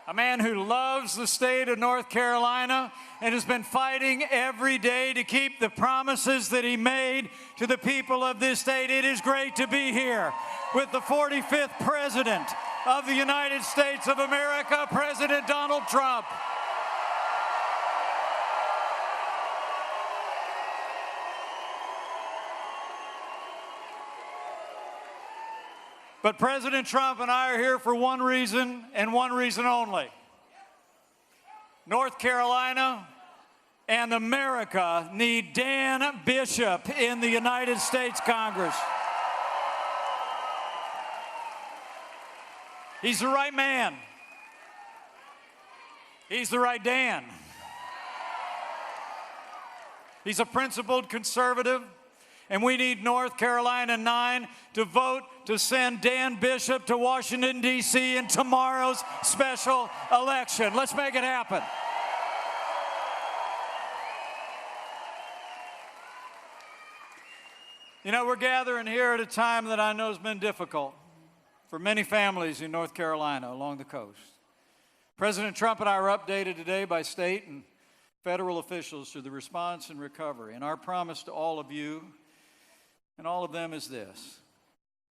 a man who loves the state of North Carolina and has been fighting every day to keep the promises that he made to the people of this state. It is great to be here with the 45th President of the United States of America, President Donald Trump. But President Trump and I are here for one reason and one reason only. North Carolina and America need Dan Bishop in the United States Congress. He's the right man. He's the right Dan. He's a principled conservative. And we need North Carolina 9 to vote to send Dan Bishop to Washington, D.C. in tomorrow's special election. Let's make it happen. You know, we're gathering here at a time that I know has been difficult for many families in North Carolina along the coast. President Trump and I were updated today by state and federal officials to the response and recovery. And our promise to all of you and all of them is this: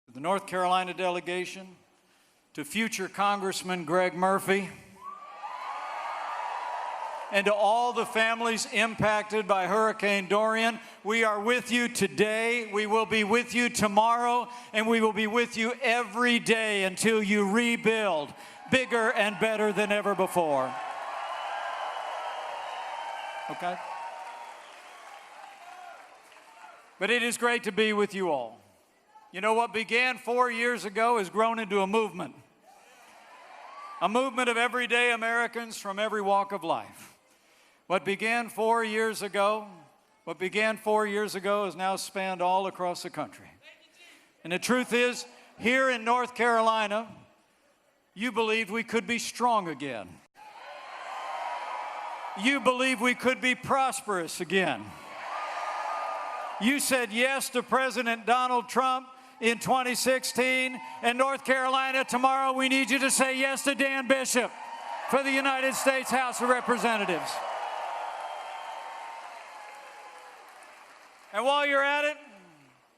to the North Carolina delegation, to future Congressman Greg Murphy, and to all the families impacted by Hurricane Dorian, we are with you today, we will be with you tomorrow, and we will be with you every day until you rebuild bigger and better than ever before. Okay? But it is great to be with you all. You know, what began 4 years ago has grown into a movement of everyday Americans from every walk of life. What began 4 years ago has now spanned all across the country. And the truth is, here in North Carolina, you believed we could be strong again. You believed we could be prosperous again. You said yes to President Donald Trump in 2016, and North Carolina, tomorrow we need you to say yes to Dan Bishop for the United States House of Representatives. And while you're at it,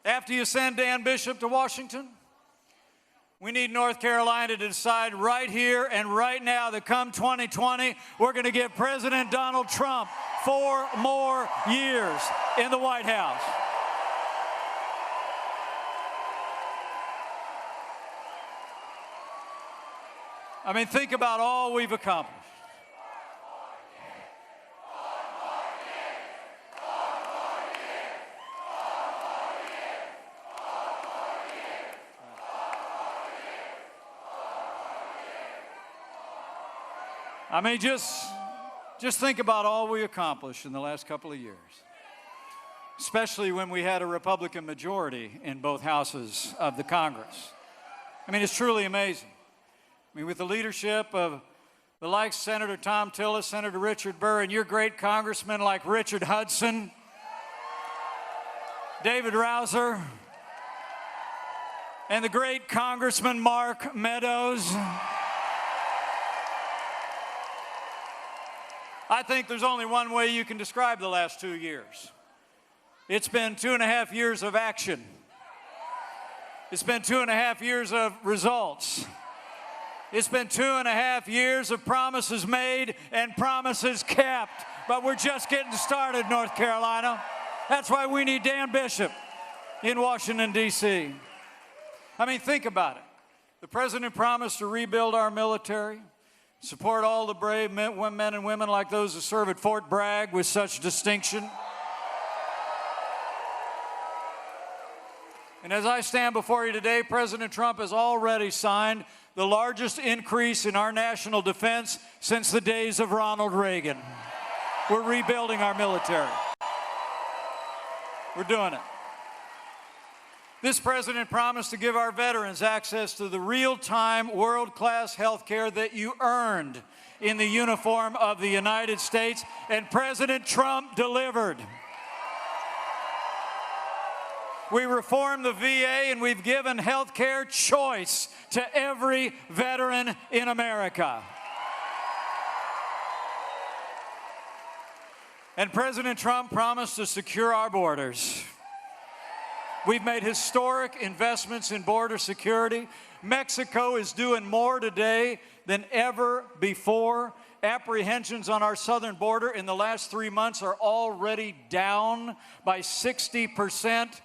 after you send Dan Bishop to Washington, we need North Carolina to decide right here and right now that come 2020, we're going to give President Donald Trump 4 more years in the White House. I mean, think about all we've accomplished. I mean, just think about all we accomplished in the last couple of years, especially when we had a Republican majority in both houses of the Congress. I mean, it's truly amazing. I mean, with the leadership of the likes of Senator Tom Tillis, Senator Richard Burr, and your great congressmen like Richard Hudson, David Rouser, and the great Congressman Mark Meadows. I think there's only one way you can describe the last 2 years. It's been 2.5 years of action. It's been 2.5 years of results. It's been 2.5 years of promises made and promises kept. But we're just getting started, North Carolina. That's why we need Dan Bishop in Washington, D.C. I mean, think about it. The president promised to rebuild our military, support all the brave men and women like those who serve at Fort Bragg with such distinction. And as I stand before you today, President Trump has already signed the largest increase in our national defense since the days of Ronald Reagan. We're rebuilding our military. We're doing it. This president promised to give our veterans access to the real-time, world-class health care that you earned in the uniform of the United States, and President Trump delivered. We reformed the VA, and we've given health care choice to every veteran in America. And President Trump promised to secure our borders. We've made historic investments in border security. Mexico is doing more today than ever before. Apprehensions on our southern border in the last 3 months are already down by 60%.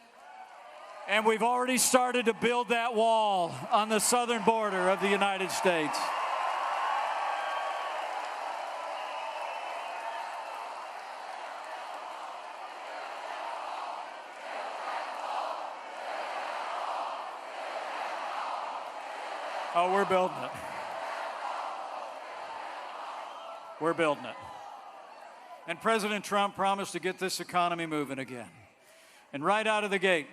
And we've already started to build that wall on the southern border of the United States. Oh, we're building it. We're building it. And President Trump promised to get this economy moving again. And right out of the gate,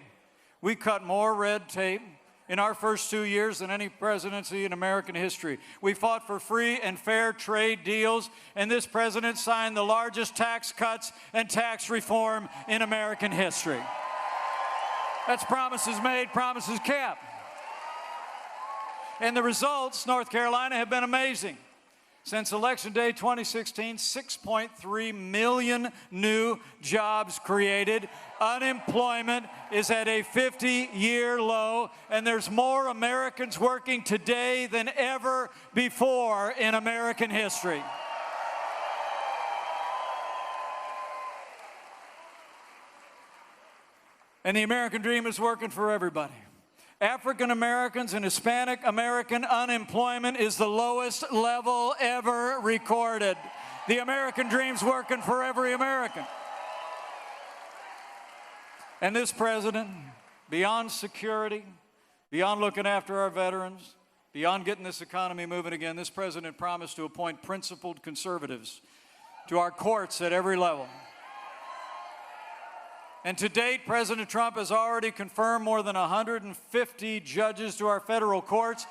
we cut more red tape in our first 2 years than any presidency in American history. We fought for free and fair trade deals, and this president signed the largest tax cuts and tax reform in American history. That's promises made, promises kept. And the results, North Carolina, have been amazing. Since Election Day 2016, 6.3 million new jobs created. Unemployment is at a 50-year low, and there's more Americans working today than ever before in American history. And the American dream is working for everybody. African Americans and Hispanic American unemployment is the lowest level ever recorded. The American dream's working for every American. And this president, beyond security, beyond looking after our veterans, beyond getting this economy moving again, this president promised to appoint principled conservatives to our courts at every level. And to date, President Trump has already confirmed more than 150 judges to our federal courts,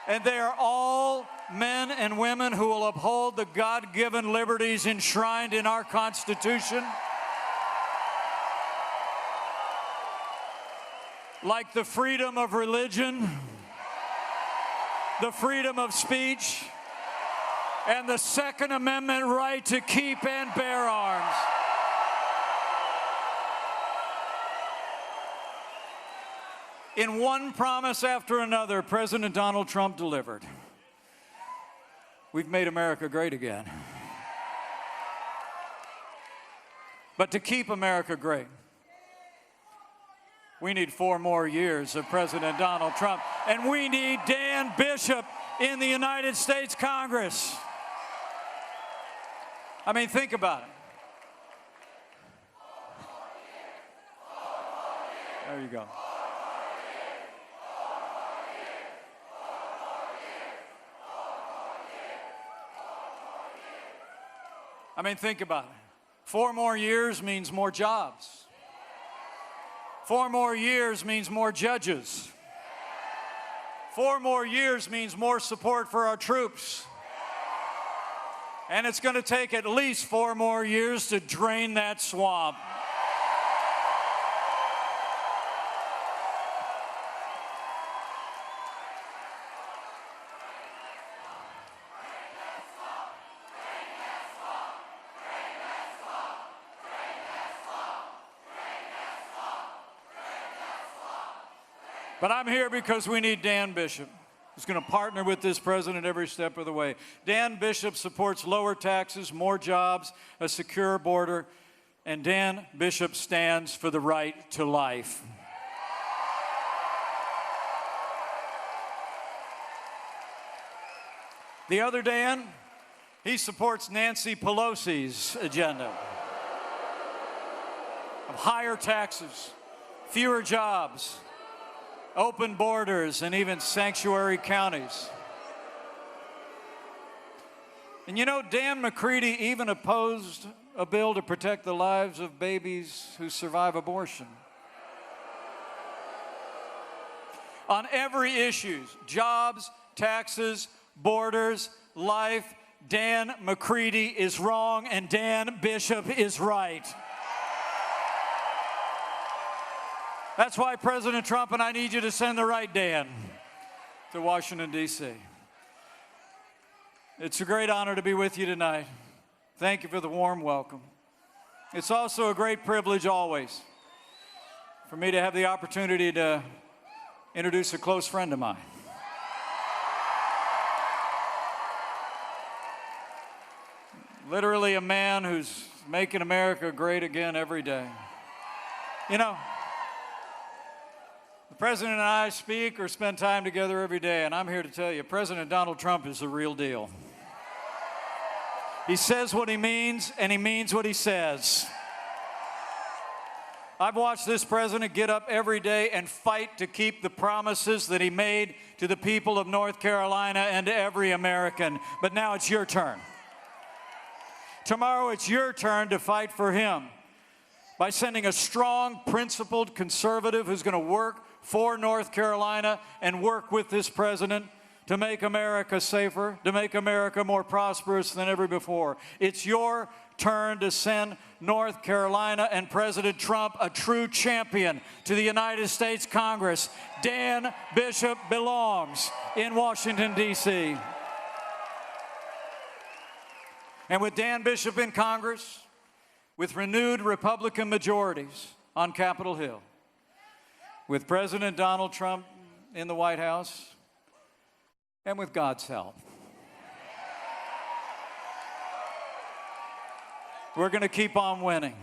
and they are all men and women who will uphold the God-given liberties enshrined in our Constitution, like the freedom of religion, the freedom of speech, and the Second Amendment right to keep and bear arms. In one promise after another, President Donald Trump delivered. We've made America great again. But to keep America great, we need 4 more years of President Donald Trump, and we need Dan Bishop in the United States Congress. I mean, think about it. There you go. I mean, think about it. 4 more years means more jobs. 4 more years means more judges. 4 more years means more support for our troops. And it's going to take at least 4 more years to drain that swamp. But I'm here because we need Dan Bishop, who's going to partner with this president every step of the way. Dan Bishop supports lower taxes, more jobs, a secure border, and Dan Bishop stands for the right to life. The other Dan, he supports Nancy Pelosi's agenda of higher taxes, fewer jobs, open borders, and even sanctuary counties. And you know, Dan McCready even opposed a bill to protect the lives of babies who survive abortion. On every issue, jobs, taxes, borders, life, Dan McCready is wrong and Dan Bishop is right. That's why President Trump and I need you to send the right Dan to Washington, D.C. It's a great honor to be with you tonight. Thank you for the warm welcome. It's also a great privilege always for me to have the opportunity to introduce a close friend of mine. Literally a man who's making America great again every day. You know, the President and I speak or spend time together every day, and I'm here to tell you, President Donald Trump is the real deal. He says what he means, and he means what he says. I've watched this president get up every day and fight to keep the promises that he made to the people of North Carolina and to every American. But now it's your turn. Tomorrow it's your turn to fight for him by sending a strong, principled conservative who's going to work for North Carolina and work with this president to make America safer, to make America more prosperous than ever before. It's your turn to send North Carolina and President Trump a true champion to the United States Congress. Dan Bishop belongs in Washington, D.C. And with Dan Bishop in Congress, with renewed Republican majorities on Capitol Hill, with President Donald Trump in the White House, and with God's help, we're going to keep on winning.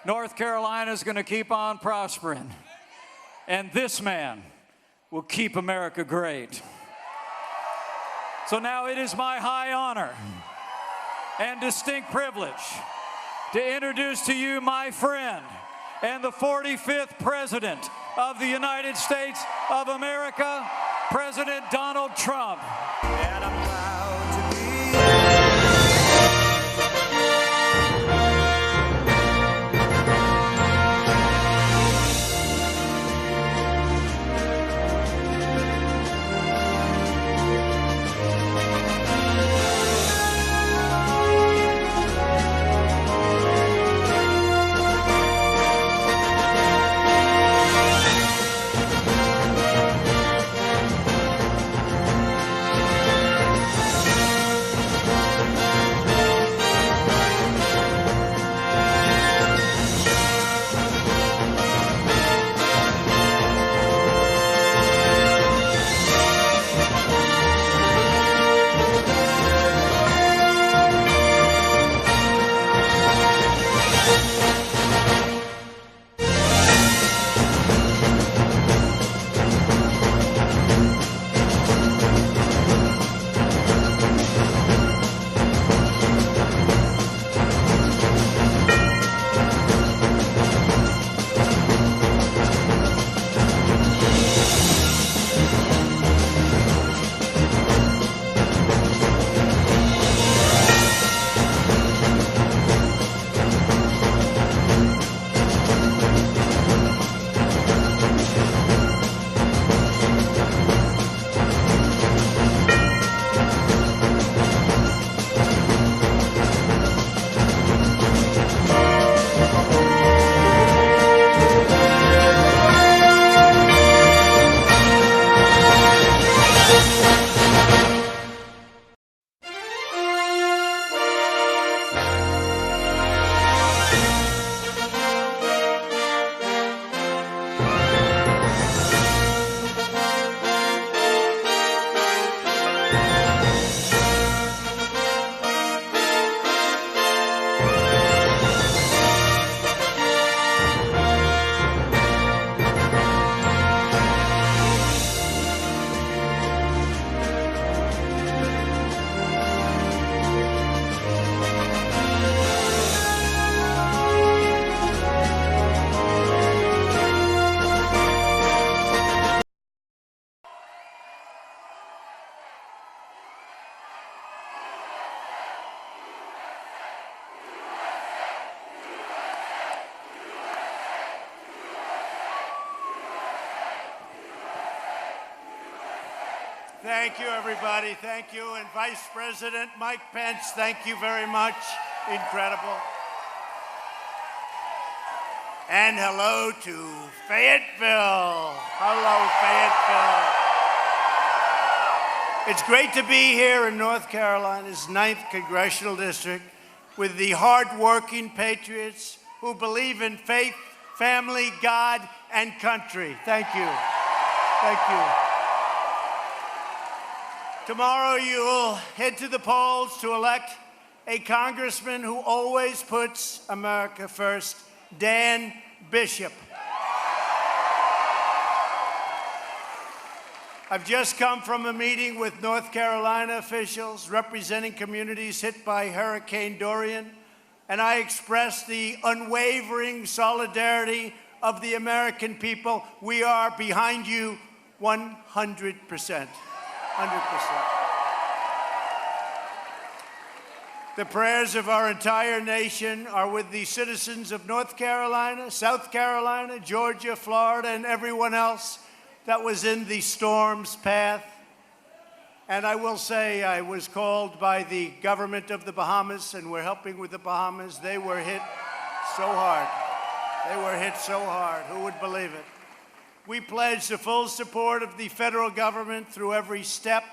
North Carolina is going to keep on prospering. And this man will keep America great. So now it is my high honor and distinct privilege to introduce to you my friend and the 45th President of the United States of America, President Donald Trump. And I'm proud to be Thank you, everybody. Thank you. And Vice President Mike Pence, thank you very much. Incredible. And hello to Fayetteville. Hello, Fayetteville. It's great to be here in North Carolina's 9th Congressional District with the hard-working patriots who believe in faith, family, God, and country. Thank you. Thank you. Tomorrow you'll head to the polls to elect a congressman who always puts America first, Dan Bishop. I've just come from a meeting with North Carolina officials representing communities hit by Hurricane Dorian, and I expressed the unwavering solidarity of the American people. We are behind you 100%. 100%. The prayers of our entire nation are with the citizens of North Carolina, South Carolina, Georgia, Florida, and everyone else that was in the storm's path. And I will say, I was called by the government of the Bahamas, and we're helping with the Bahamas. They were hit so hard. They were hit so hard. Who would believe it? We pledge the full support of the federal government through every step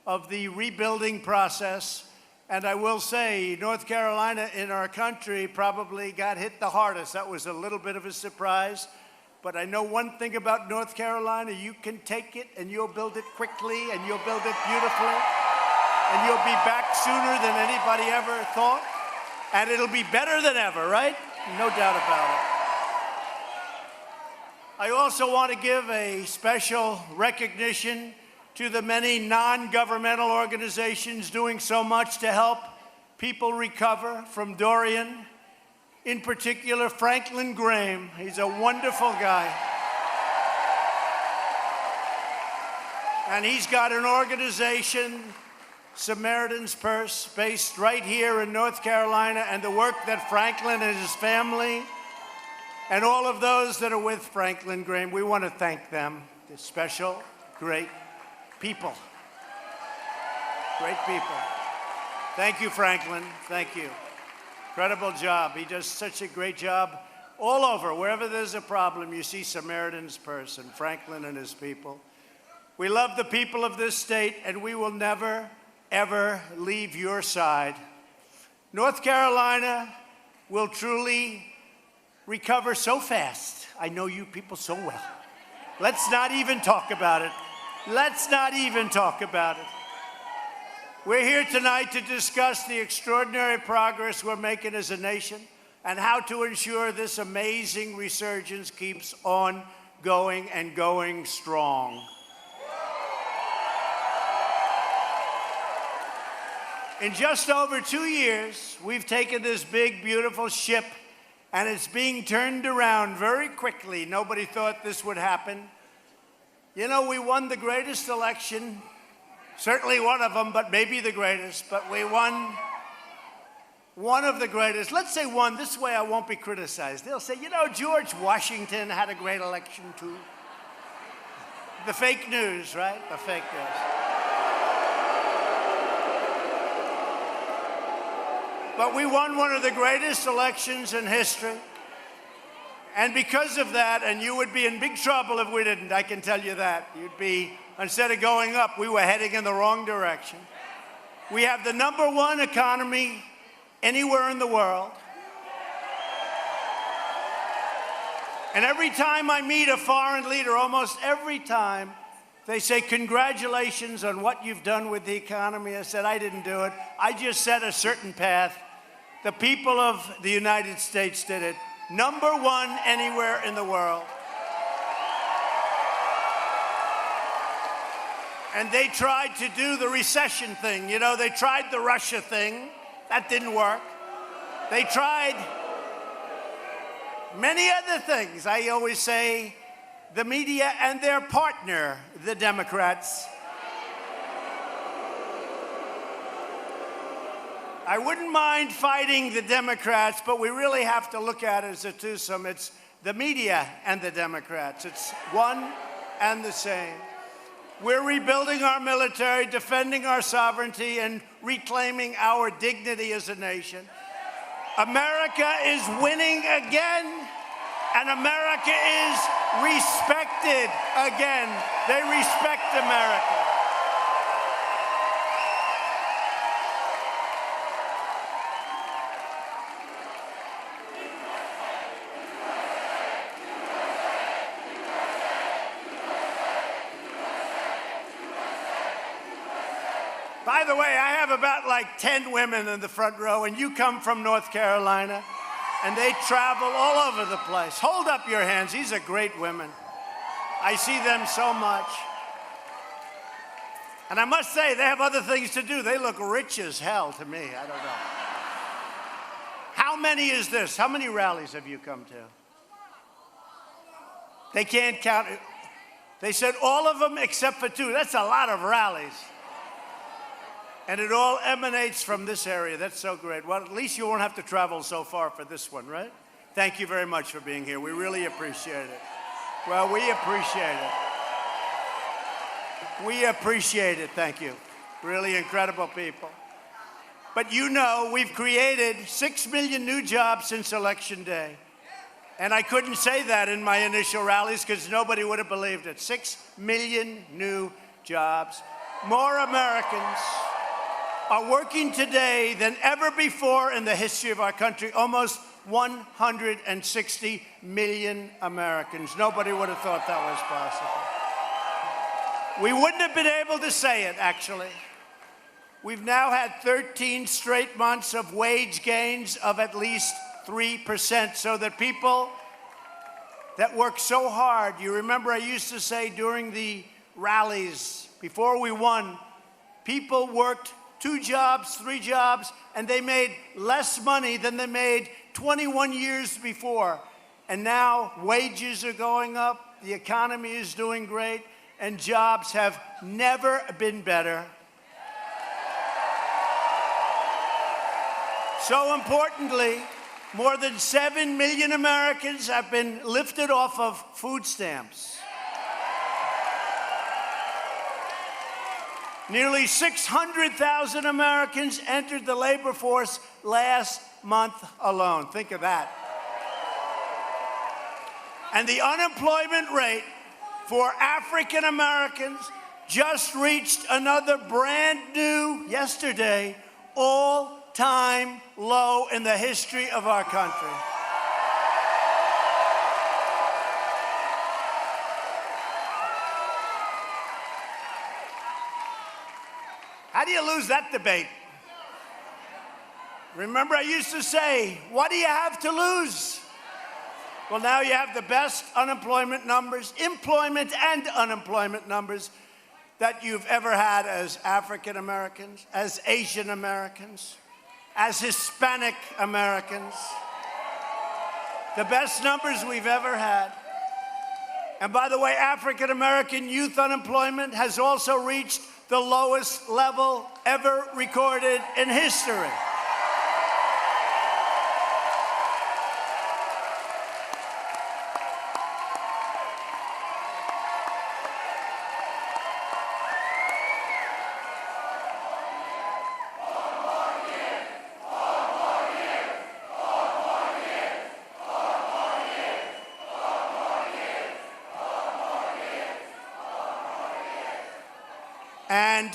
of the rebuilding process. And I will say, North Carolina in our country probably got hit the hardest. That was a little bit of a surprise. But I know one thing about North Carolina: you can take it and you'll build it quickly and you'll build it beautifully. And you'll be back sooner than anybody ever thought. And it'll be better than ever, right? No doubt about it. I also want to give a special recognition to the many non-governmental organizations doing so much to help people recover from Dorian. In particular, Franklin Graham. He's a wonderful guy. And he's got an organization, Samaritan's Purse, based right here in North Carolina, and the work that Franklin and his family and all of those that are with Franklin Graham, we want to thank them. They're special, great people. Great people. Thank you, Franklin. Thank you. Incredible job. He does such a great job all over. Wherever there's a problem, you see Samaritan's Purse and Franklin and his people. We love the people of this state, and we will never, ever leave your side. North Carolina will truly recover so fast. I know you people so well. Let's not even talk about it. Let's not even talk about it. We're here tonight to discuss the extraordinary progress we're making as a nation and how to ensure this amazing resurgence keeps on going and going strong. In just over 2 years, we've taken this big, beautiful ship, and it's being turned around very quickly. Nobody thought this would happen. You know, we won the greatest election, certainly one of them, but maybe the greatest. But we won one of the greatest. Let's say one. This way I won't be criticized. They'll say, you know, George Washington had a great election too. The fake news, right? The fake news. But we won one of the greatest elections in history. And because of that, and you would be in big trouble if we didn't, I can tell you that. You'd be, instead of going up, we were heading in the wrong direction. We have the #1 economy anywhere in the world. And every time I meet a foreign leader, almost every time, they say, congratulations on what you've done with the economy. I said, I didn't do it. I just set a certain path. The people of the United States did it. #1 anywhere in the world. And they tried to do the recession thing. You know, they tried the Russia thing. That didn't work. They tried many other things. I always say the media and their partner, the Democrats. I wouldn't mind fighting the Democrats, but we really have to look at it as a twosome. It's the media and the Democrats. It's one and the same. We're rebuilding our military, defending our sovereignty, and reclaiming our dignity as a nation. America is winning again, and America is respected again. They respect America. By the way, I have about like 10 women in the front row, and you come from North Carolina, and they travel all over the place. Hold up your hands. These are great women. I see them so much. And I must say, they have other things to do. They look rich as hell to me. I don't know. How many is this? How many rallies have you come to? They can't count it. They said all of them except for 2. That's a lot of rallies. And it all emanates from this area. That's so great. Well, at least you won't have to travel so far for this one, right? Thank you very much for being here. We really appreciate it. Well, we appreciate it. We appreciate it. Thank you. Really incredible people. But you know, we've created 6 million new jobs since Election Day. And I couldn't say that in my initial rallies because nobody would have believed it. 6 million new jobs. More Americans are working today than ever before in the history of our country. Almost 160 million Americans. Nobody would have thought that was possible. We wouldn't have been able to say it, actually. We've now had 13 straight months of wage gains of at least 3%, so that people that work so hard, you remember I used to say during the rallies, before we won, people worked 2 jobs, 3 jobs, and they made less money than they made 21 years before. And now wages are going up, the economy is doing great, and jobs have never been better. So importantly, more than 7 million Americans have been lifted off of food stamps. Nearly 600,000 Americans entered the labor force last month alone. Think of that. And the unemployment rate for African Americans just reached another brand new, yesterday, all-time low in the history of our country. How do you lose that debate? Remember, I used to say, what do you have to lose? Well, now you have the best unemployment numbers, employment and unemployment numbers that you've ever had as African Americans, as Asian Americans, as Hispanic Americans. The best numbers we've ever had. And by the way, African American youth unemployment has also reached the lowest level ever recorded in history. And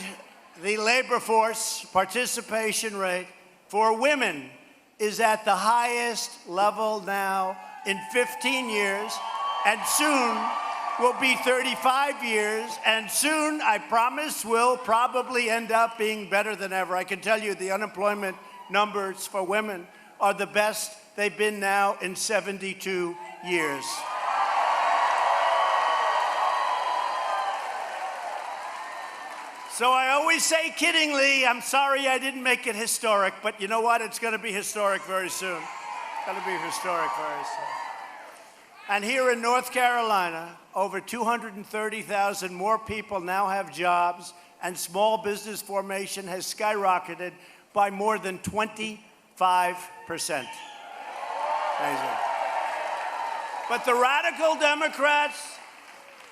the labor force participation rate for women is at the highest level now in 15 years, and soon will be 35 years, and soon, I promise, will probably end up being better than ever. I can tell you the unemployment numbers for women are the best they've been now in 72 years. So I always say kiddingly, I'm sorry I didn't make it historic, but you know what? It's going to be historic very soon. It's going to be historic very soon. And here in North Carolina, over 230,000 more people now have jobs, and small business formation has skyrocketed by more than 25%. Amazing. But the radical Democrats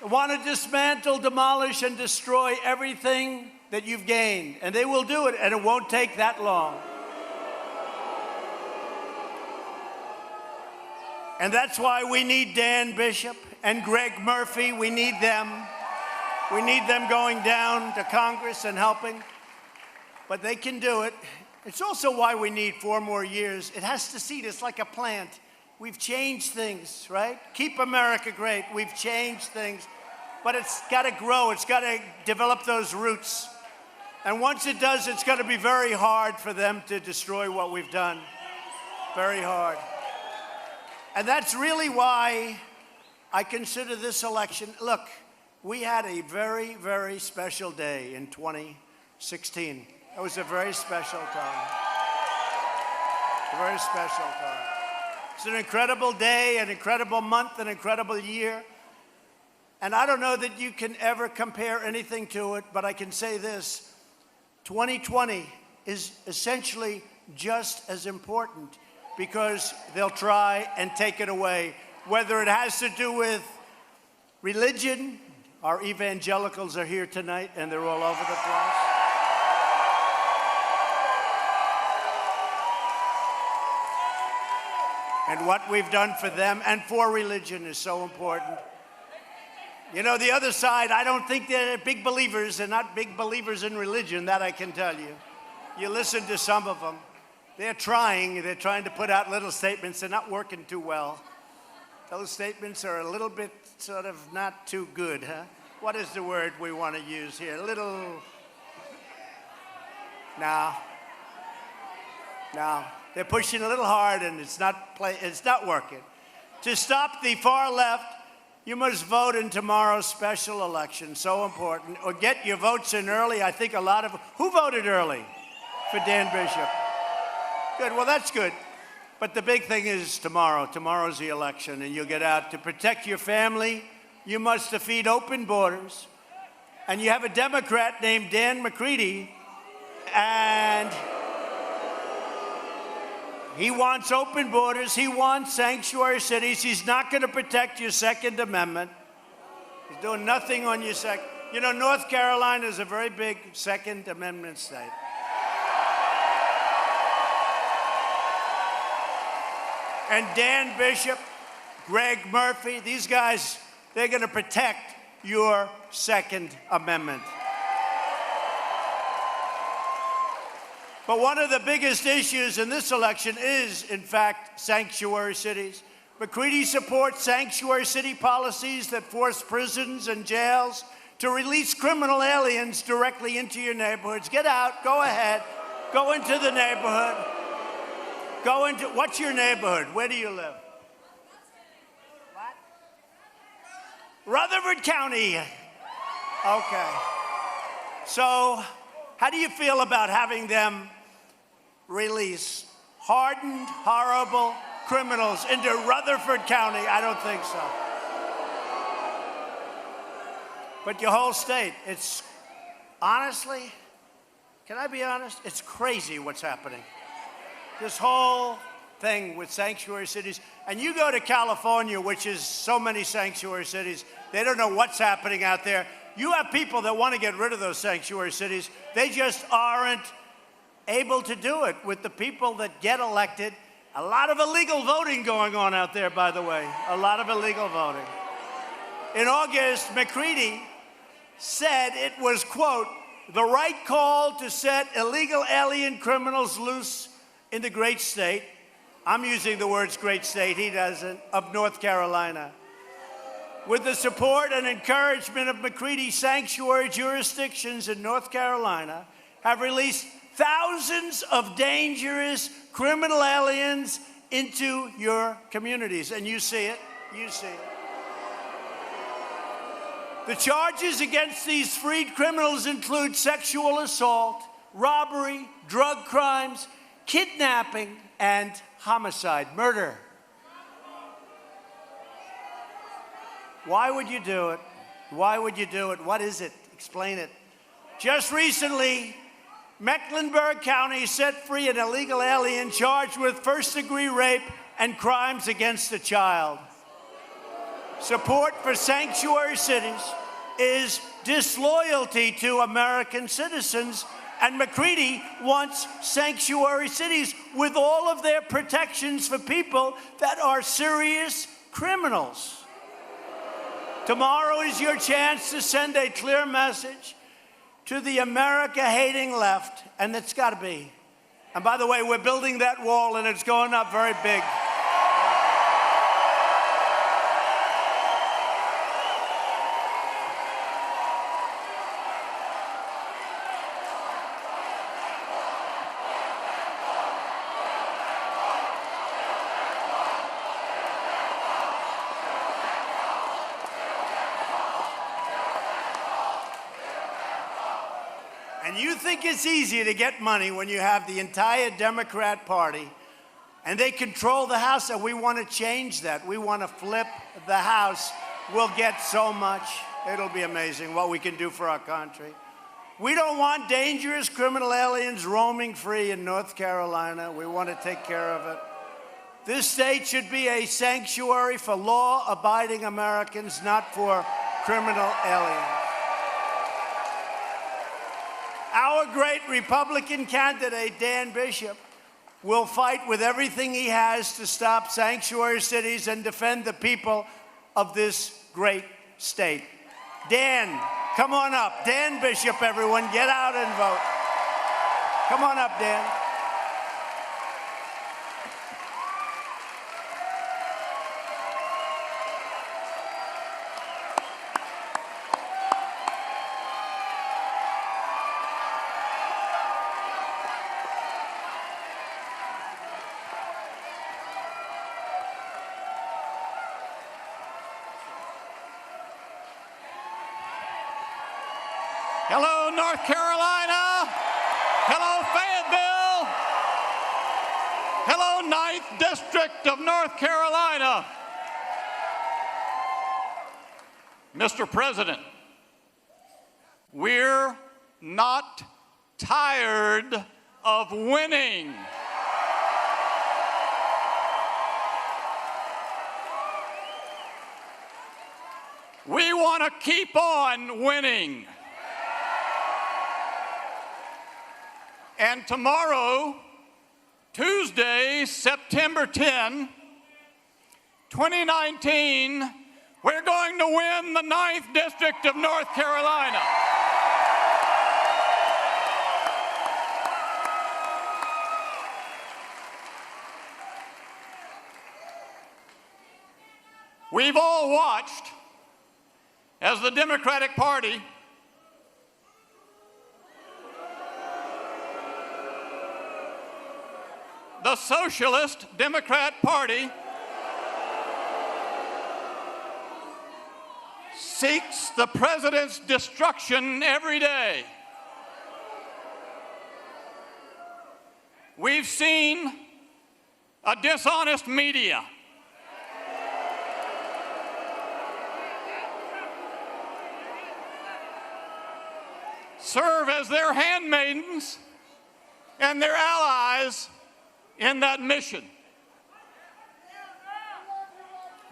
want to dismantle, demolish, and destroy everything that you've gained. And they will do it, and it won't take that long. And that's why we need Dan Bishop and Greg Murphy. We need them. We need them going down to Congress and helping. But they can do it. It's also why we need 4 more years. It has to seed. It's like a plant. We've changed things, right? Keep America great. We've changed things. But it's got to grow. It's got to develop those roots. And once it does, it's going to be very hard for them to destroy what we've done. Very hard. And that's really why I consider this election, look, we had a very, very special day in 2016. It was a very special time. A very special time. It's an incredible day, an incredible month, an incredible year. And I don't know that you can ever compare anything to it, but I can say this. 2020 is essentially just as important because they'll try and take it away. Whether it has to do with religion, our evangelicals are here tonight and they're all over the place. And what we've done for them and for religion is so important. You know, the other side, I don't think they're big believers. They're not big believers in religion, that I can tell you. You listen to some of them. They're trying to put out little statements. They're not working too well. Those statements are a little bit sort of not too good, huh? What is the word we want to use here? A little... No. They're pushing a little hard and it's not working. To stop the far left, you must vote in tomorrow's special election. So important. Or get your votes in early. I think a lot of... Who voted early for Dan Bishop? Good. Well, that's good. But the big thing is tomorrow. Tomorrow's the election, and you'll get out. To protect your family, you must defeat open borders. And you have a Democrat named Dan McCready, and he wants open borders. He wants sanctuary cities. He's not going to protect your Second Amendment. He's doing nothing on your second. You know, North Carolina is a very big Second Amendment state. And Dan Bishop, Greg Murphy, these guys, they're going to protect your Second Amendment. But one of the biggest issues in this election is, in fact, sanctuary cities. McCready supports sanctuary city policies that force prisons and jails to release criminal aliens directly into your neighborhoods. Get out, go ahead, go into the neighborhood. What's your neighborhood? Where do you live? What? Rutherford County. Okay. So, how do you feel about having them release hardened, horrible criminals into Rutherford County? I don't think so. But your whole state, it's honestly, can I be honest? It's crazy what's happening. This whole thing with sanctuary cities. And you go to California, which is so many sanctuary cities, they don't know what's happening out there. You have people that want to get rid of those sanctuary cities. They just aren't able to do it with the people that get elected. A lot of illegal voting going on out there, by the way. A lot of illegal voting. In August, McCready said it was, quote, the right call to set illegal alien criminals loose in the great state, I'm using the words great state, he doesn't, of North Carolina. With the support and encouragement of McCready, sanctuary jurisdictions in North Carolina have released thousands of dangerous criminal aliens into your communities. And you see it, you see it. The charges against these freed criminals include sexual assault, robbery, drug crimes, kidnapping, and homicide, murder. Why would you do it? Why would you do it? What is it? Explain it. Just recently, Mecklenburg County set free an illegal alien charged with first-degree rape and crimes against a child. Support for sanctuary cities is disloyalty to American citizens, and McCready wants sanctuary cities with all of their protections for people that are serious criminals. Tomorrow is your chance to send a clear message to the America-hating left, and it's got to be. And by the way, we're building that wall, and it's going up very big. you think it's easy to get money when you have the entire Democrat Party and they control the House, and we want to change that. We want to flip the House. We'll get so much. It'll be amazing what we can do for our country. We don't want dangerous criminal aliens roaming free in North Carolina. We want to take care of it. This state should be a sanctuary for law-abiding Americans, not for criminal aliens. Our great Republican candidate, Dan Bishop, will fight with everything he has to stop sanctuary cities and defend the people of this great state. Dan, come on up. Dan Bishop, everyone, get out and vote. Come on up, Dan. Hello, North Carolina. Hello, Fayetteville. Hello, 9th District of North Carolina. Mr. President, we're not tired of winning. We want to keep on winning. And tomorrow, Tuesday, September 10, 2019, we're going to win the 9th District of North Carolina. We've all watched as the Democratic Party the Socialist Democrat Party seeks the president's destruction every day. We've seen a dishonest media. Serve as their handmaidens and their allies in that mission.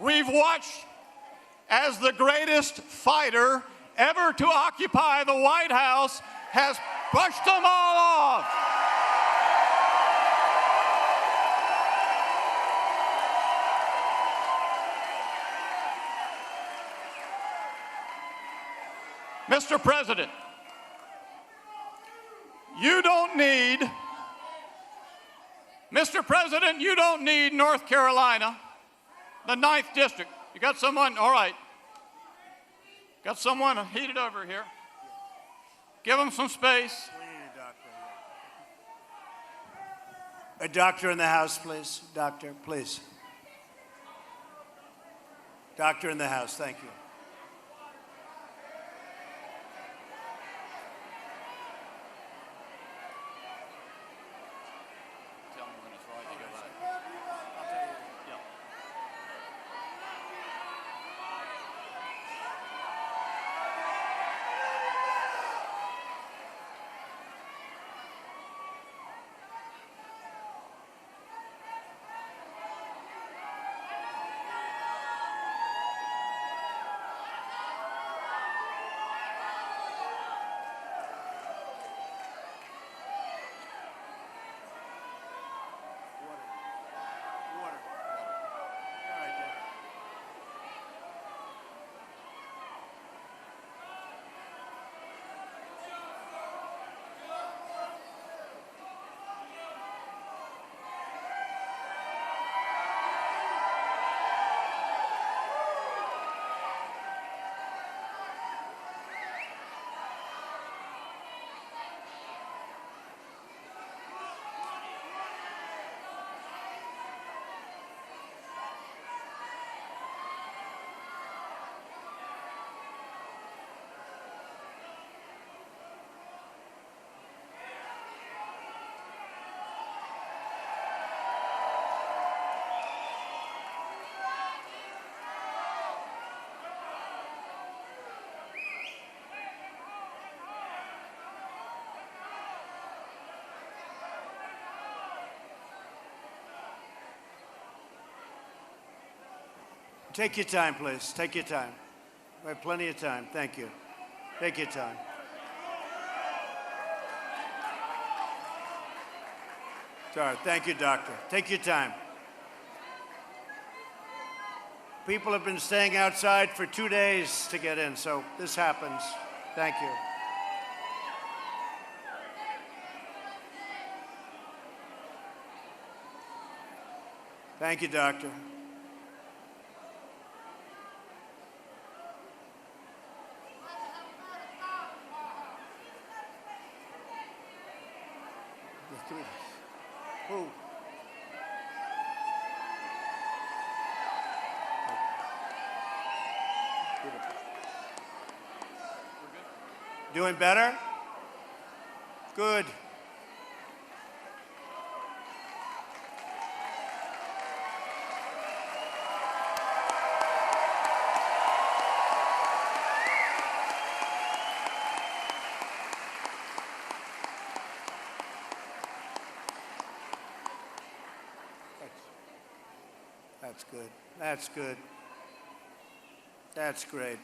We've watched as the greatest fighter ever to occupy the White House has pushed them all off. Mr. President, you don't need North Carolina, the 9th District. You got someone? All right. Got someone heated over here. Give them some space. We need a doctor. A doctor in the house, please. Doctor, please. Doctor in the house, thank you. Take your time, please. Take your time. We have plenty of time. Thank you. Take your time. Sorry. Thank you, doctor. Take your time. People have been staying outside for 2 days to get in, so this happens. Thank you. Thank you, doctor. Who? Doing better? Good. That's good. That's good. That's great.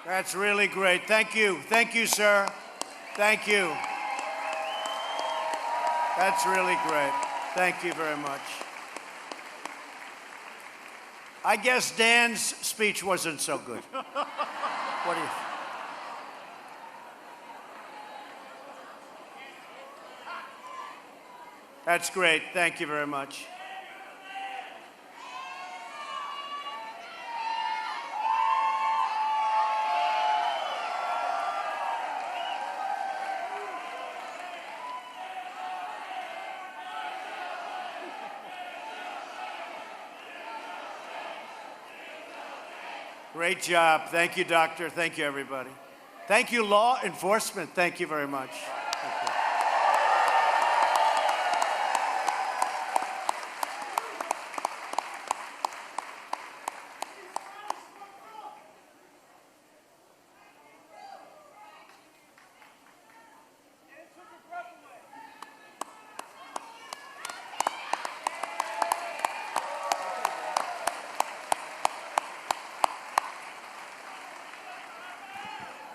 That's really great. Thank you. Thank you, sir. Thank you. That's really great. Thank you very much. I guess Dan's speech wasn't so good. What do you? That's great. Thank you very much. Great job. Thank you, doctor. Thank you, everybody. Thank you, law enforcement. Thank you very much. Thank you.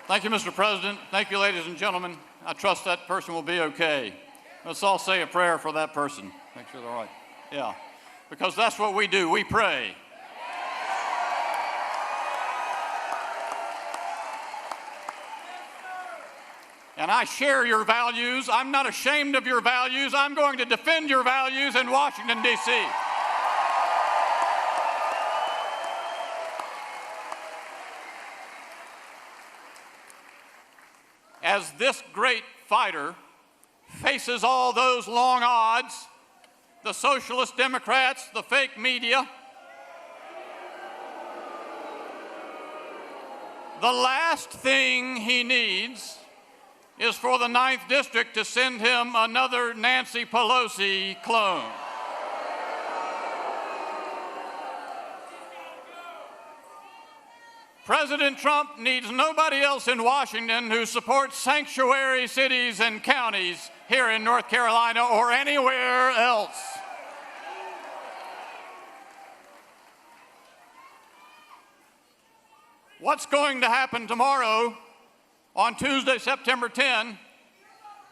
Thank you, Mr. President. Thank you, ladies and gentlemen. I trust that person will be okay. Let's all say a prayer for that person. Make sure they're all right. Yeah, because that's what we do. We pray. And I share your values. I'm not ashamed of your values. I'm going to defend your values in Washington, D.C. As this great fighter faces all those long odds, the socialist Democrats, the fake media, the last thing he needs is for the 9th District to send him another Nancy Pelosi clone. President Trump needs nobody else in Washington who supports sanctuary cities and counties here in North Carolina or anywhere else. What's going to happen tomorrow on Tuesday, September 10,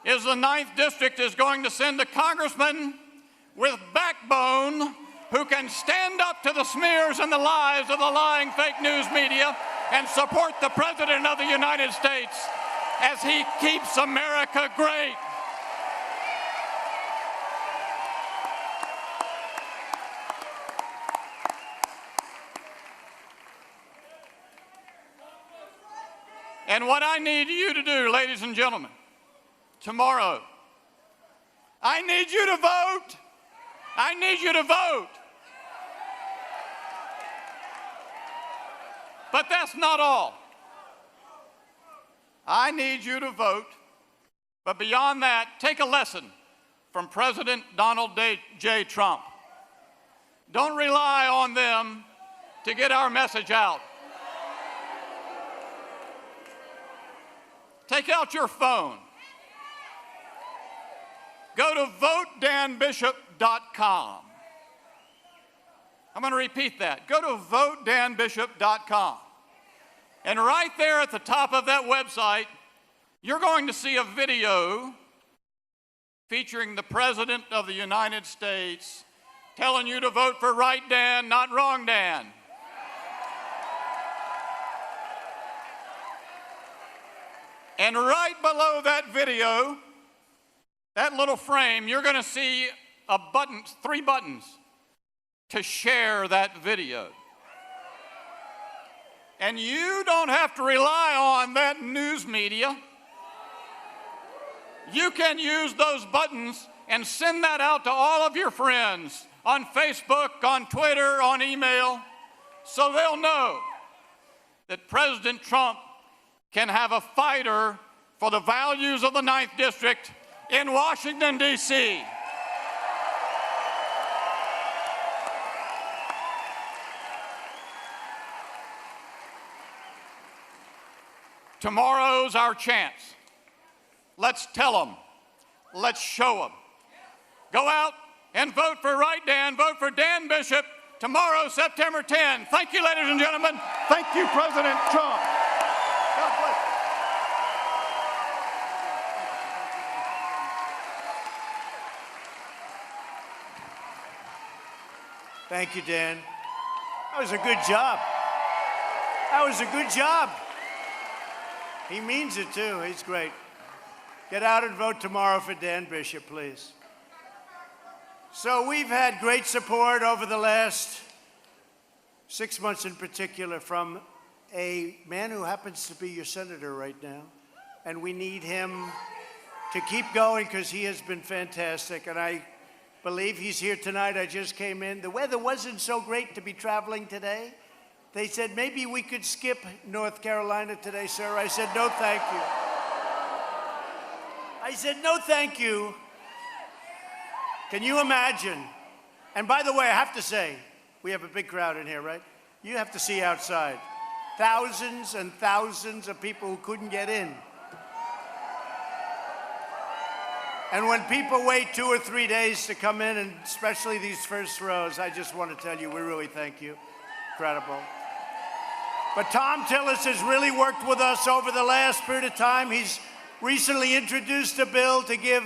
is the 9th District is going to send a congressman with backbone who can stand up to the smears and the lies of the lying fake news media and support the President of the United States as he keeps America great. And what I need you to do, ladies and gentlemen, tomorrow, I need you to vote. I need you to vote. But that's not all. I need you to vote. But beyond that, take a lesson from President Donald J. Trump. Don't rely on them to get our message out. Take out your phone. Go to votedanbishop.com. I'm going to repeat that. Go to votedanbishop.com. And right there at the top of that website, you're going to see a video featuring the President of the United States telling you to vote for right Dan, not wrong Dan. And right below that video, that little frame, you're going to see a button, 3 buttons to share that video. And you don't have to rely on that news media. You can use those buttons and send that out to all of your friends on Facebook, on Twitter, on email, so they'll know that President Trump can have a fighter for the values of the 9th District in Washington, D.C. Tomorrow's our chance. Let's tell them. Let's show them. Go out and vote for right Dan. Vote for Dan Bishop tomorrow, September 10. Thank you, ladies and gentlemen. Thank you, President Trump. God bless you. Thank you, Dan. That was a good job. That was a good job. He means it, too. He's great. Get out and vote tomorrow for Dan Bishop, please. So we've had great support over the last 6 months in particular from a man who happens to be your senator right now. And we need him to keep going because he has been fantastic. And I believe he's here tonight. I just came in. The weather wasn't so great to be traveling today. They said, maybe we could skip North Carolina today, sir. I said, no, thank you. I said, no, thank you. Can you imagine? And by the way, I have to say, we have a big crowd in here, right? You have to see outside. Thousands and thousands of people who couldn't get in. And when people wait 2 or 3 days to come in, and especially these first rows, I just want to tell you, we really thank you. Incredible. But Tom Tillis has really worked with us over the last period of time. He's recently introduced a bill to give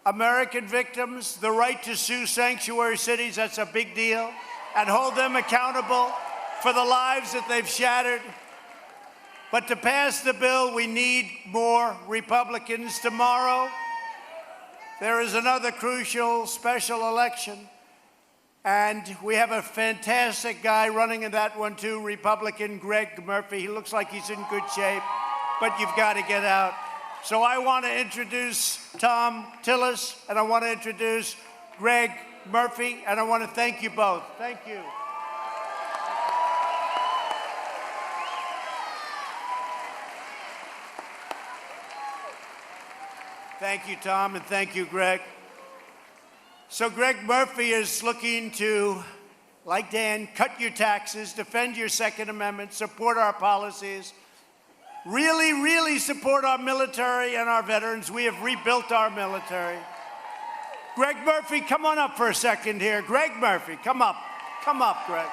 American victims the right to sue sanctuary cities. That's a big deal. And hold them accountable for the lives that they've shattered. But to pass the bill, we need more Republicans. Tomorrow, there is another crucial special election. And we have a fantastic guy running in that one, too, Republican Greg Murphy. He looks like he's in good shape, but you've got to get out. So I want to introduce Tom Tillis, and I want to introduce Greg Murphy, and I want to thank you both. Thank you. Thank you, Tom, and thank you, Greg. So Greg Murphy is looking to, like Dan, cut your taxes, defend your Second Amendment, support our policies, really, really support our military and our veterans. We have rebuilt our military. Greg Murphy, come on up for a second here. Greg Murphy, come up. Come up, Greg.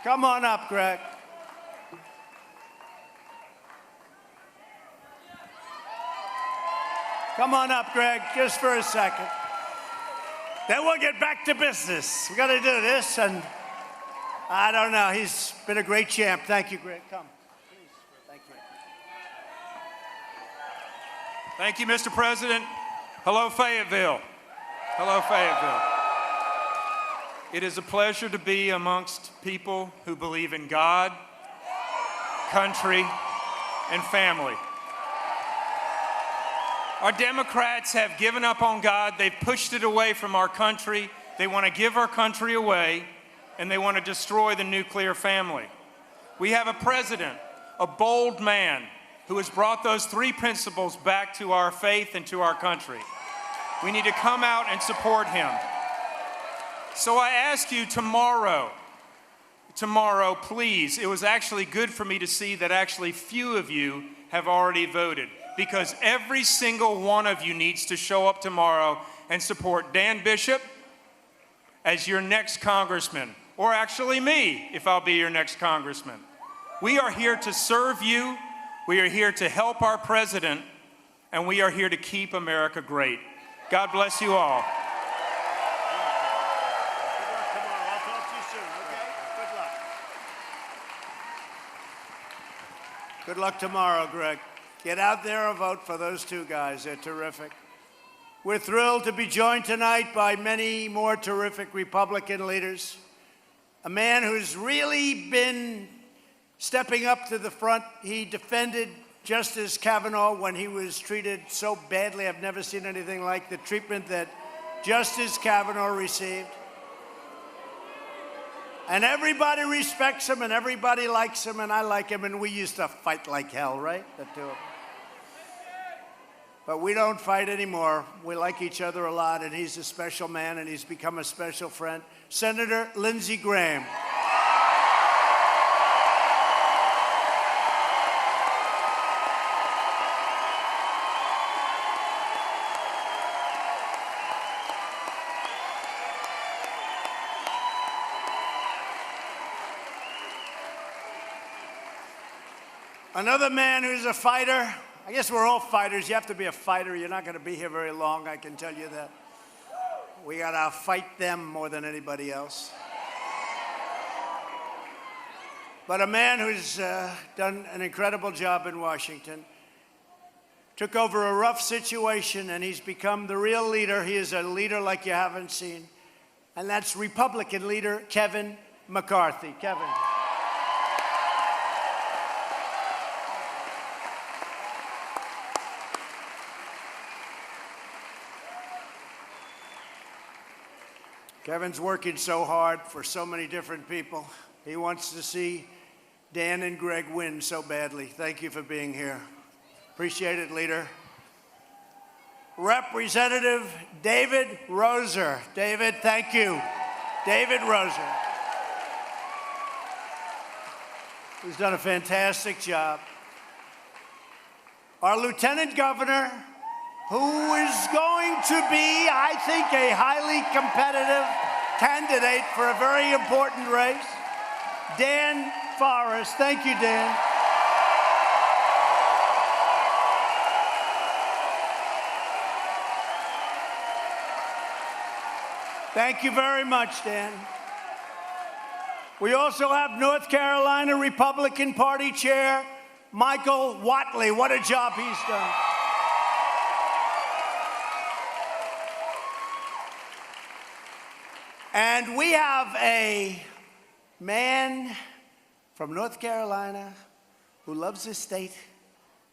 Come on up, Greg. Come on up, Greg, just for a second. Then we'll get back to business. We got to do this, and I don't know. He's been a great champ. Thank you, Greg. Come, please. Thank you. Thank you, Mr. President. Hello, Fayetteville. Hello, Fayetteville. It is a pleasure to be amongst people who believe in God, country, and family. Our Democrats have given up on God. They've pushed it away from our country. They want to give our country away, and they want to destroy the nuclear family. We have a president, a bold man, who has brought those 3 principles back to our faith and to our country. We need to come out and support him. So I ask you tomorrow tomorrow, please. It was actually good for me to see that actually few of you have already voted, because every single one of you needs to show up tomorrow and support Dan Bishop as your next congressman, or actually me, if I'll be your next congressman. We are here to serve you, we are here to help our president, and we are here to keep America great. God bless you all. Good luck tomorrow, Greg. Get out there and vote for those two guys. They're terrific. We're thrilled to be joined tonight by many more terrific Republican leaders. A man who's really been stepping up to the front. He defended Justice Kavanaugh when he was treated so badly. I've never seen anything like the treatment that Justice Kavanaugh received. And everybody respects him, and everybody likes him, and I like him, and we used to fight like hell, right? The two of them. But we don't fight anymore. We like each other a lot, and he's a special man, and he's become a special friend. Senator Lindsey Graham. Another man who's a fighter. I guess we're all fighters. You have to be a fighter. You're not going to be here very long, I can tell you that. We got to fight them more than anybody else. But a man who's done an incredible job in Washington, took over a rough situation, and he's become the real leader. He is a leader like you haven't seen. And that's Republican leader Kevin McCarthy. Kevin. Kevin's working so hard for so many different people. He wants to see Dan and Greg win so badly. Thank you for being here. Appreciate it, leader. Representative David Roser. David, thank you. David Roser. He's done a fantastic job. Our Lieutenant Governor, who is going to be, I think, a highly competitive candidate for a very important race, Dan Forrest. Thank you, Dan. Thank you very much, Dan. We also have North Carolina Republican Party Chair Michael Whatley. What a job he's done. And we have a man from North Carolina who loves his state.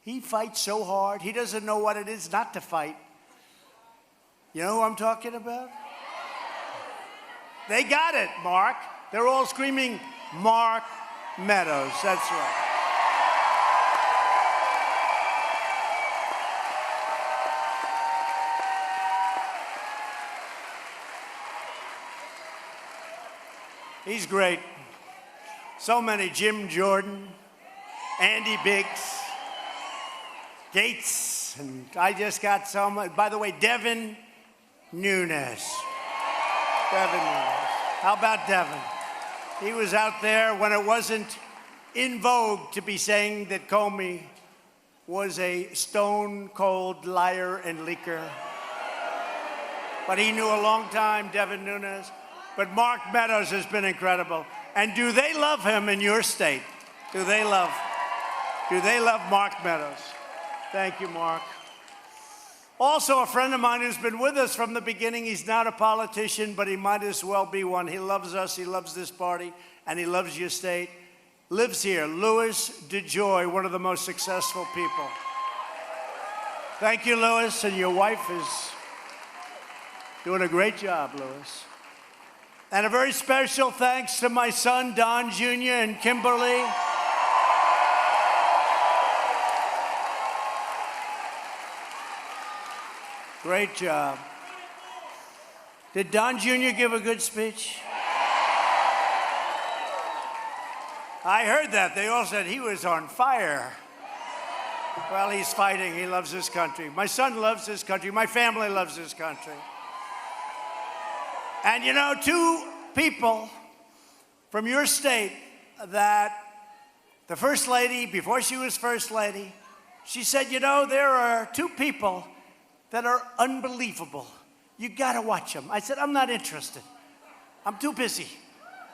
He fights so hard, he doesn't know what it is not to fight. You know who I'm talking about? They got it, Mark. They're all screaming, Mark Meadows. That's right. He's great. So many. Jim Jordan, Andy Biggs, Gates, and I just got so much. By the way, Devin Nunes. Devin Nunes. How about Devin? He was out there when it wasn't in vogue to be saying that Comey was a stone-cold liar and leaker. But he knew a long time, Devin Nunes. But Mark Meadows has been incredible. And do they love him in your state? Do they love Mark Meadows? Thank you, Mark. Also, a friend of mine who's been with us from the beginning. He's not a politician, but he might as well be one. He loves us, he loves this party, and he loves your state. Lives here, Louis DeJoy, one of the most successful people. Thank you, Louis, and your wife is doing a great job, Louis. And a very special thanks to my son, Don Jr. and Kimberly. Great job. Did Don Jr. give a good speech? I heard that. They all said he was on fire. Well, he's fighting. He loves this country. My son loves this country. My family loves this country. And you know, two people from your state that the First Lady, before she was First Lady, she said, you know, there are two people that are unbelievable. You got to watch them. I said, I'm not interested. I'm too busy.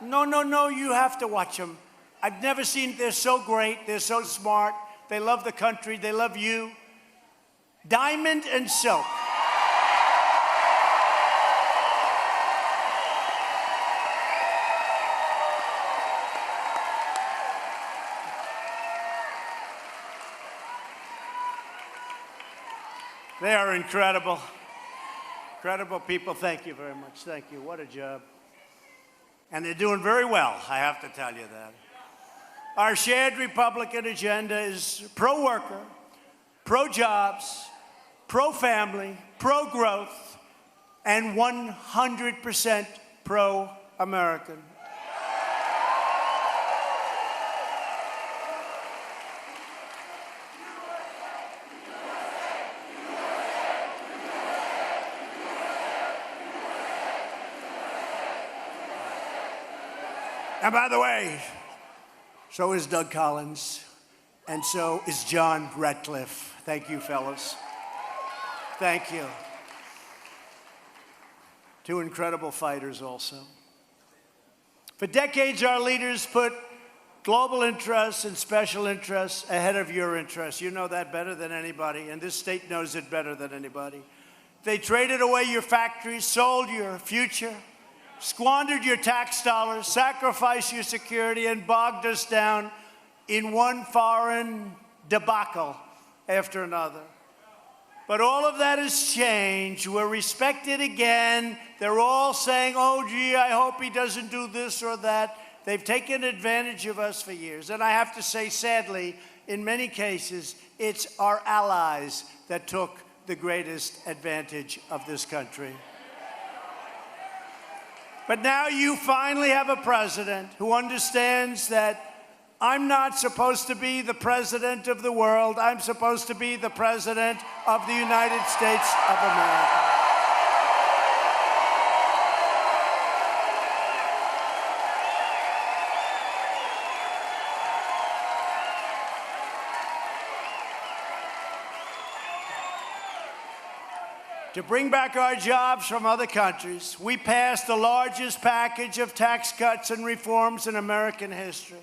No, you have to watch them. I've never seen, they're so great. They're so smart. They love the country. They love you. Diamond and Silk. They are incredible. Incredible people. Thank you very much. Thank you. What a job. And they're doing very well, I have to tell you that. Our shared Republican agenda is pro-worker, pro-jobs, pro-family, pro-growth, and 100% pro-American. And by the way, so is Doug Collins, and so is John Ratcliffe. Thank you, fellas. Thank you. Two incredible fighters also. For decades, our leaders put global interests and special interests ahead of your interests. You know that better than anybody, and this state knows it better than anybody. They traded away your factories, sold your future, squandered your tax dollars, sacrificed your security, and bogged us down in one foreign debacle after another. But all of that has changed. We're respected again. They're all saying, oh, gee, I hope he doesn't do this or that. They've taken advantage of us for years. And I have to say, sadly, in many cases, it's our allies that took the greatest advantage of this country. But now you finally have a president who understands that I'm not supposed to be the president of the world. I'm supposed to be the president of the United States of America. To bring back our jobs from other countries, we passed the largest package of tax cuts and reforms in American history.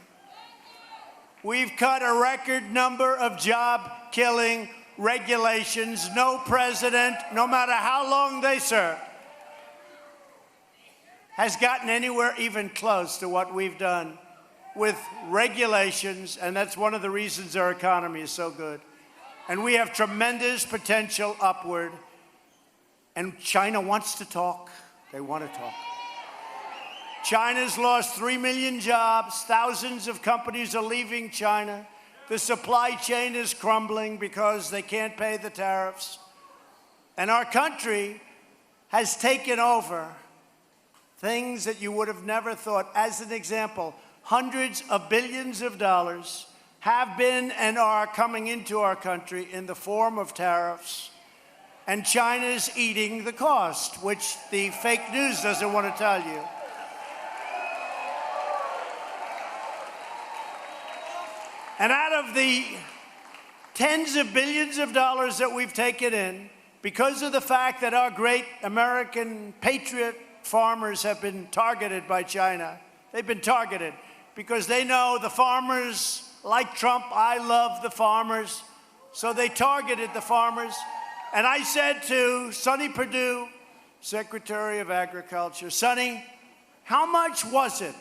We've cut a record number of job-killing regulations. No president, no matter how long they serve, has gotten anywhere even close to what we've done with regulations, and that's one of the reasons our economy is so good. And we have tremendous potential upward. And China wants to talk. They want to talk. China's lost 3 million jobs. Thousands of companies are leaving China. The supply chain is crumbling because they can't pay the tariffs. And our country has taken over things that you would have never thought. As an example, hundreds of billions of dollars have been and are coming into our country in the form of tariffs. And China's eating the cost, which the fake news doesn't want to tell you. And out of the tens of billions of dollars that we've taken in, because of the fact that our great American patriot farmers have been targeted by China, they've been targeted because they know the farmers, like Trump, I love the farmers, so they targeted the farmers. And I said to Sonny Perdue, Secretary of Agriculture, Sonny, how much was it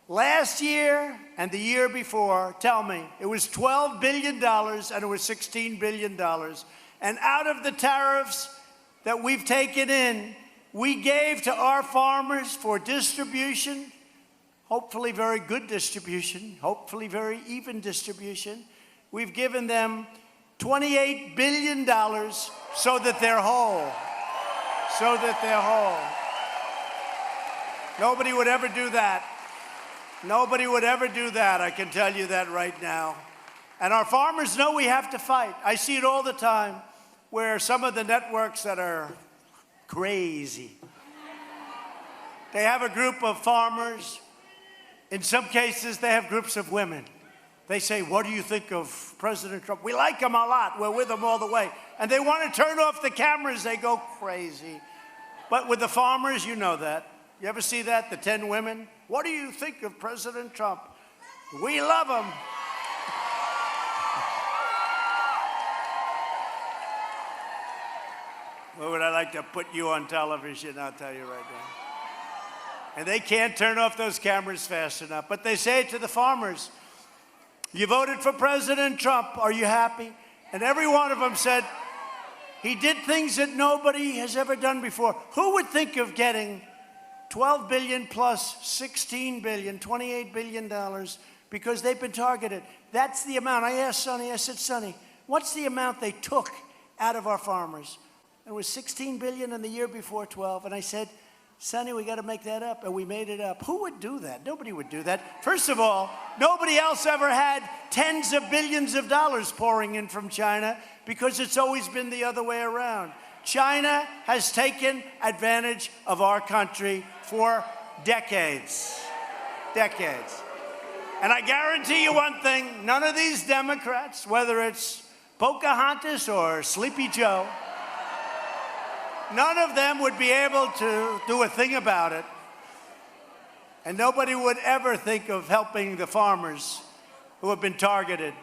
last year and the year before? Tell me. It was $12 billion and it was $16 billion. And out of the tariffs that we've taken in, we gave to our farmers for distribution, hopefully very good distribution, hopefully very even distribution. We've given them $28 billion so that they're whole. So that they're whole. Nobody would ever do that. Nobody would ever do that, I can tell you that right now. And our farmers know we have to fight. I see it all the time, where some of the networks that are crazy, they have a group of farmers. In some cases, they have groups of women. They say, what do you think of President Trump? We like him a lot. We're with him all the way. And they want to turn off the cameras. They go crazy. But with the farmers, you know that. You ever see that? The 10 women? What do you think of President Trump? We love him. Well, would I like to put you on television? I'll tell you right now. And they can't turn off those cameras fast enough. But they say it to the farmers. You voted for President Trump. Are you happy? And every one of them said, he did things that nobody has ever done before. Who would think of getting $12 billion plus $16 billion, $28 billion because they've been targeted? That's the amount. I asked Sonny, I said, Sonny, what's the amount they took out of our farmers? It was $16 billion in the year before 12. And I said, Sonny, we got to make that up. And we made it up. Who would do that? Nobody would do that. First of all, nobody else ever had tens of billions of dollars pouring in from China because it's always been the other way around. China has taken advantage of our country for decades. Decades. And I guarantee you one thing, none of these Democrats, whether it's Pocahontas or Sleepy Joe, none of them would be able to do a thing about it. And nobody would ever think of helping the farmers who have been targeted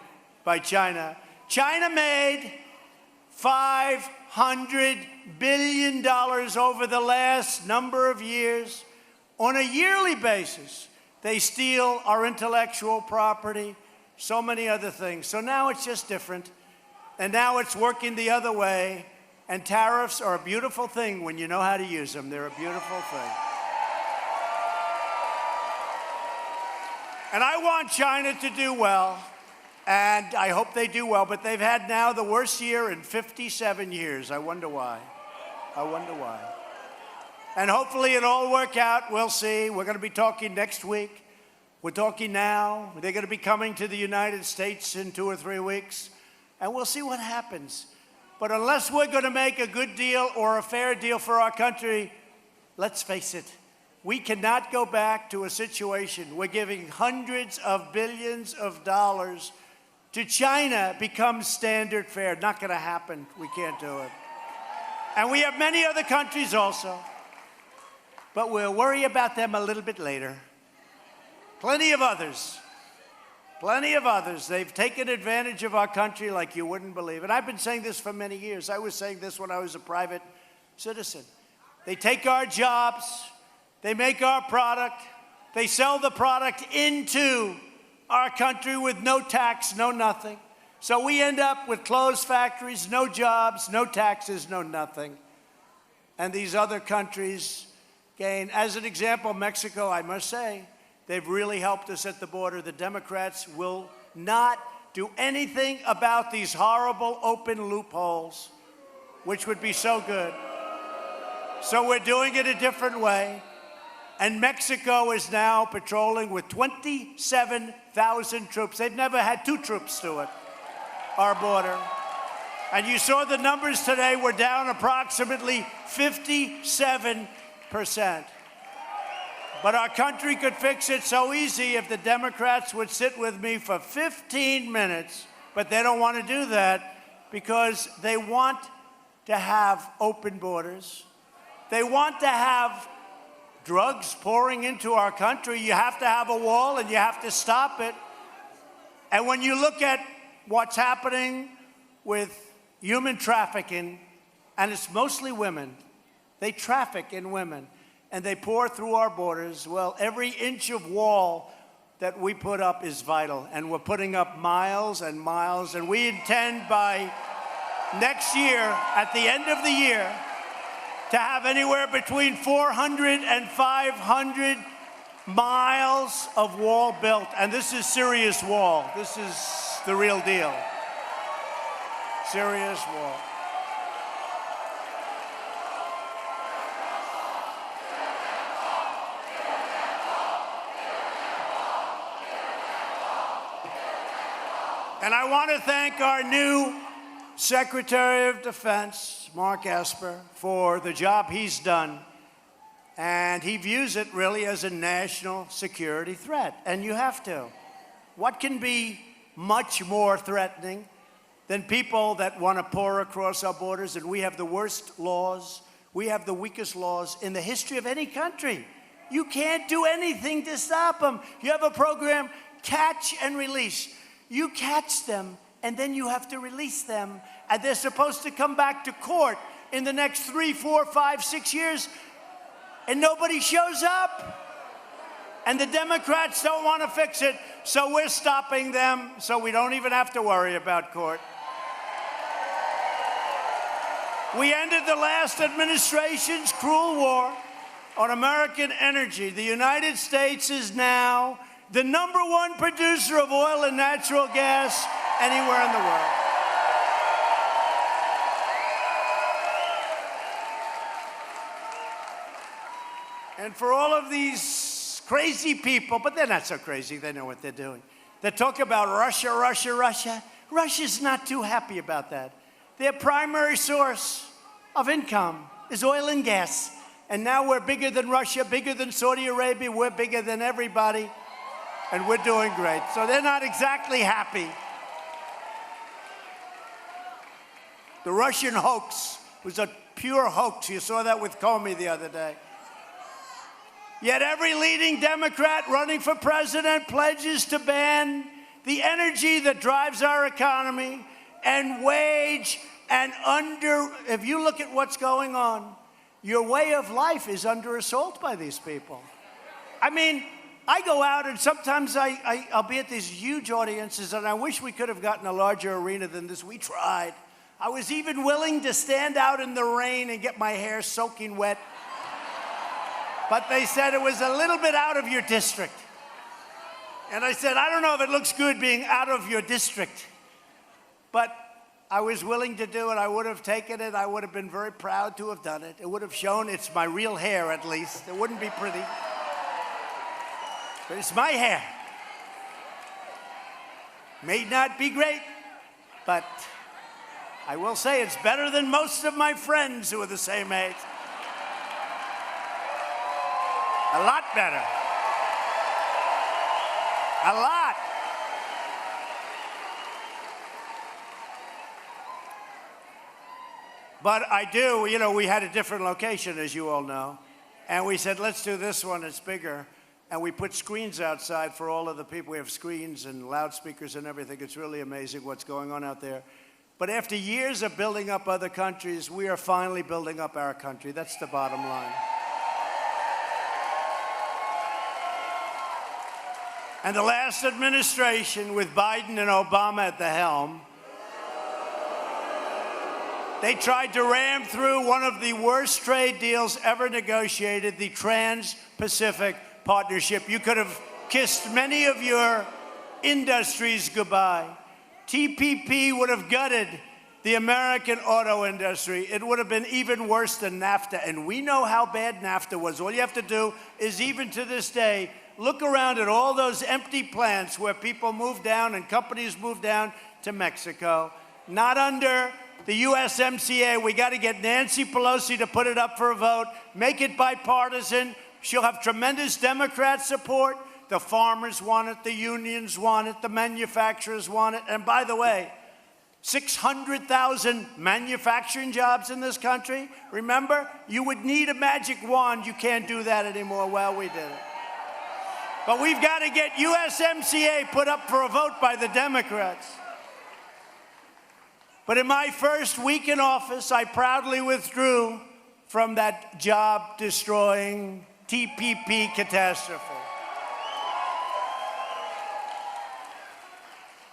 by China. China made $500 billion over the last number of years. On a yearly basis, they steal our intellectual property, so many other things. So now it's just different. And now it's working the other way. And tariffs are a beautiful thing when you know how to use them. They're a beautiful thing. And I want China to do well, and I hope they do well, but they've had now the worst year in 57 years. I wonder why. I wonder why. And hopefully it'll all work out. We'll see. We're going to be talking next week. We're talking now. They're going to be coming to the United States in 2 or 3 weeks, and we'll see what happens. But unless we're going to make a good deal or a fair deal for our country, let's face it, we cannot go back to a situation where giving hundreds of billions of dollars to China becomes standard fare. Not going to happen. We can't do it. And we have many other countries also, but we'll worry about them a little bit later. Plenty of others. Plenty of others. They've taken advantage of our country like you wouldn't believe. And I've been saying this for many years. I was saying this when I was a private citizen. They take our jobs. They make our product. They sell the product into our country with no tax, no nothing. So we end up with closed factories, no jobs, no taxes, no nothing. And these other countries gain. As an example, Mexico, I must say, they've really helped us at the border. The Democrats will not do anything about these horrible open loopholes, which would be so good. So we're doing it a different way. And Mexico is now patrolling with 27,000 troops. They've never had 2 troops to it, our border. And you saw the numbers today. We're down approximately 57%. But our country could fix it so easy if the Democrats would sit with me for 15 minutes. But they don't want to do that because they want to have open borders. They want to have drugs pouring into our country. You have to have a wall and you have to stop it. And when you look at what's happening with human trafficking, and it's mostly women, they traffic in women. And they pour through our borders. Well, every inch of wall that we put up is vital. And we're putting up miles and miles. And we intend by next year, at the end of the year, to have anywhere between 400 and 500 miles of wall built. And this is serious wall. This is the real deal. Serious wall. And I want to thank our new Secretary of Defense, Mark Esper, for the job he's done. And he views it really as a national security threat. And you have to. What can be much more threatening than people that want to pour across our borders? And we have the worst laws. We have the weakest laws in the history of any country. You can't do anything to stop them. You have a program, catch and release. You catch them, and then you have to release them. And they're supposed to come back to court in the next 3, 4, 5, 6 years. And nobody shows up. And the Democrats don't want to fix it, so we're stopping them, so we don't even have to worry about court. We ended the last administration's cruel war on American energy. The United States is now the #1 producer of oil and natural gas anywhere in the world. And for all of these crazy people, but they're not so crazy, they know what they're doing, that talk about Russia, Russia, Russia, Russia's not too happy about that. Their primary source of income is oil and gas. And now we're bigger than Russia, bigger than Saudi Arabia, we're bigger than everybody, and we're doing great. So they're not exactly happy. The Russian hoax was a pure hoax. You saw that with Comey the other day. Yet every leading Democrat running for president pledges to ban the energy that drives our economy and wage and if you look at what's going on, your way of life is under assault by these people. I mean, I go out and sometimes I'll be at these huge audiences, and I wish we could have gotten a larger arena than this. We tried. I was even willing to stand out in the rain and get my hair soaking wet. But they said it was a little bit out of your district. And I said, I don't know if it looks good being out of your district. But I was willing to do it. I would have taken it. I would have been very proud to have done it. It would have shown it's my real hair, at least. It wouldn't be pretty. But it's my hair. May not be great, but I will say it's better than most of my friends who are the same age. A lot better. A lot. But I do, we had a different location, as you all know. And we said, let's do this one, it's bigger. And we put screens outside for all of the people. We have screens and loudspeakers and everything. It's really amazing what's going on out there. But after years of building up other countries, we are finally building up our country. That's the bottom line. And the last administration, with Biden and Obama at the helm, they tried to ram through one of the worst trade deals ever negotiated, the Trans-Pacific Partnership. You could have kissed many of your industries goodbye. TPP would have gutted the American auto industry. It would have been even worse than NAFTA. And we know how bad NAFTA was. All you have to do is, even to this day, look around at all those empty plants where people moved down and companies moved down to Mexico. Not under the USMCA. We got to get Nancy Pelosi to put it up for a vote, make it bipartisan. She'll have tremendous Democrat support. The farmers want it, the unions want it, the manufacturers want it. And by the way, 600,000 manufacturing jobs in this country. Remember, you would need a magic wand. You can't do that anymore. Well, we did it. But we've got to get USMCA put up for a vote by the Democrats. But in my first week in office, I proudly withdrew from that job-destroying TPP catastrophe.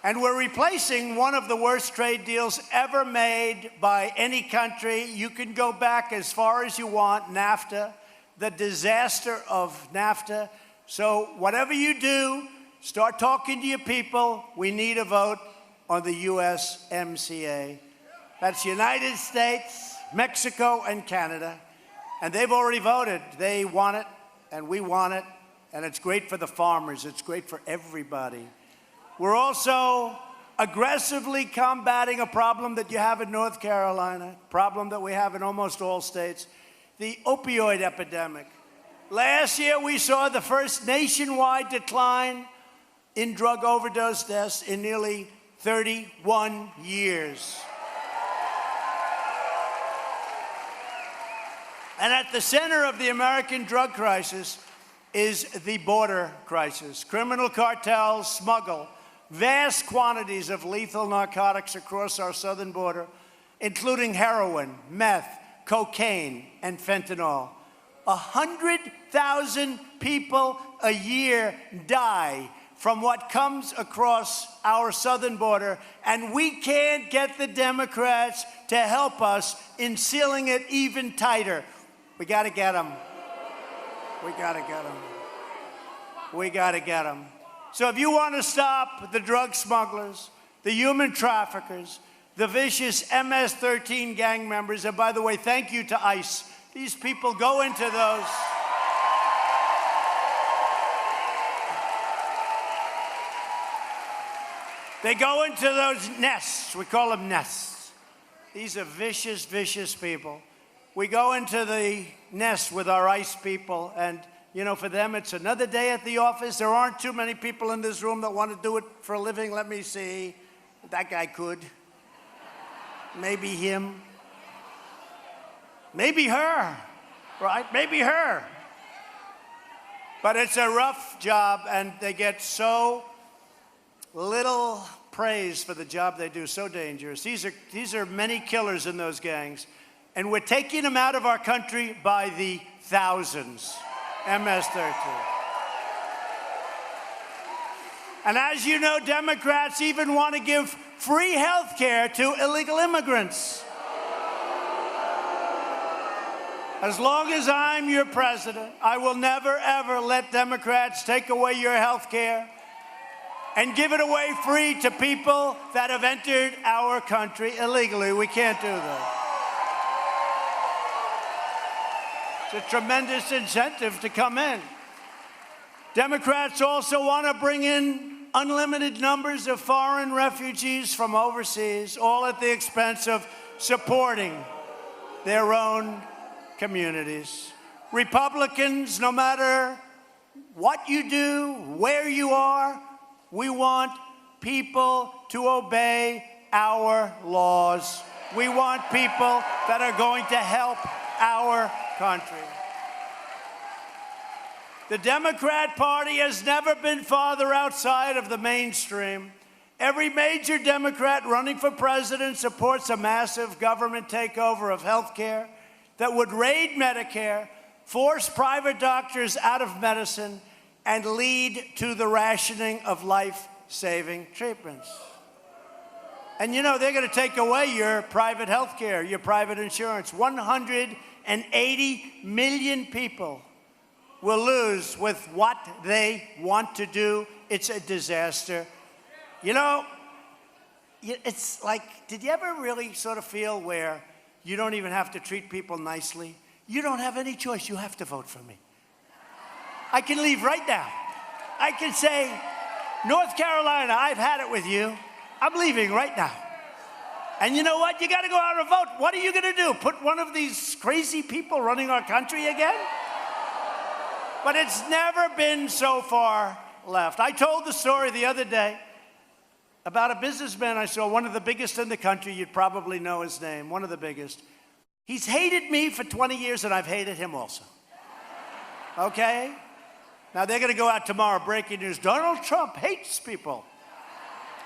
And we're replacing one of the worst trade deals ever made by any country. You can go back as far as you want, NAFTA, the disaster of NAFTA. So whatever you do, start talking to your people. We need a vote on the USMCA. That's United States, Mexico, and Canada. And they've already voted. They want it, and we want it. And it's great for the farmers. It's great for everybody. We're also aggressively combating a problem that you have in North Carolina, problem that we have in almost all states, the opioid epidemic. Last year, we saw the first nationwide decline in drug overdose deaths in nearly 31 years. And at the center of the American drug crisis is the border crisis. Criminal cartels smuggle vast quantities of lethal narcotics across our southern border, including heroin, meth, cocaine, and fentanyl. 100,000 people a year die from what comes across our southern border, and we can't get the Democrats to help us in sealing it even tighter. We got to get them. We got to get them. We got to get them. So if you want to stop the drug smugglers, the human traffickers, the vicious MS-13 gang members, and by the way, thank you to ICE. These people go into those. They go into those nests. We call them nests. These are vicious, vicious people. We go into the nest with our ICE people, and, you know, for them, it's another day at the office. There aren't too many people in this room that want to do it for a living. Let me see. That guy could. Maybe him. Maybe her, right? Maybe her. But it's a rough job, and they get so little praise for the job they do, so dangerous. These are many killers in those gangs, and we're taking them out of our country by the thousands. MS-13. And as you know, Democrats even want to give free health care to illegal immigrants. As long as I'm your president, I will never, ever let Democrats take away your health care and give it away free to people that have entered our country illegally. We can't do that. It's a tremendous incentive to come in. Democrats also want to bring in unlimited numbers of foreign refugees from overseas, all at the expense of supporting their own communities. Republicans, no matter what you do, where you are, we want people to obey our laws. We want people that are going to help our country. The Democrat Party has never been farther outside of the mainstream. Every major Democrat running for president supports a massive government takeover of health care that would raid Medicare, force private doctors out of medicine, and lead to the rationing of life-saving treatments. And you know, they're going to take away your private health care, your private insurance. 180 million people will lose with what they want to do. It's a disaster. You know, it's like, did you ever really sort of feel where you don't even have to treat people nicely? You don't have any choice. You have to vote for me. I can leave right now. I can say, North Carolina, I've had it with you. I'm leaving right now. And you know what? You got to go out and vote. What are you going to do? Put one of these crazy people running our country again? But it's never been so far left. I told the story the other day about a businessman I saw, one of the biggest in the country. You'd probably know his name, one of the biggest. He's hated me for 20 years, and I've hated him also. Okay? Now, they're going to go out tomorrow, breaking news. Donald Trump hates people.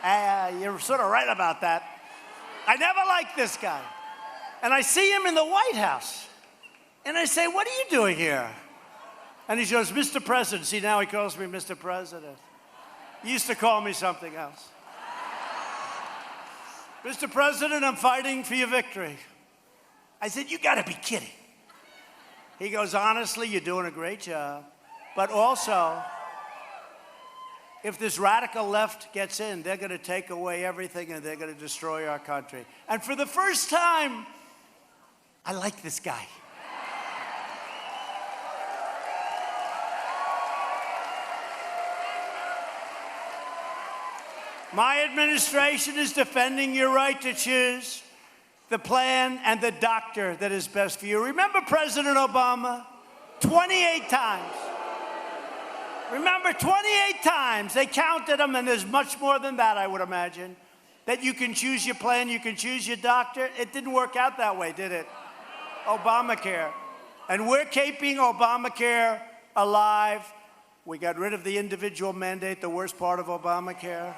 You're sort of right about that. I never liked this guy. And I see him in the White House. And I say, what are you doing here? And he goes, Mr. President. See, now he calls me Mr. President. He used to call me something else. Mr. President, I'm fighting for your victory. I said, you got to be kidding. He goes, honestly, you're doing a great job. But also, if this radical left gets in, they're going to take away everything and they're going to destroy our country. And for the first time, I like this guy. My administration is defending your right to choose the plan and the doctor that is best for you. Remember President Obama? 28 times. Remember, 28 times. They counted them, and there's much more than that, I would imagine. That you can choose your plan, you can choose your doctor. It didn't work out that way, did it? Obamacare. And we're keeping Obamacare alive. We got rid of the individual mandate, the worst part of Obamacare.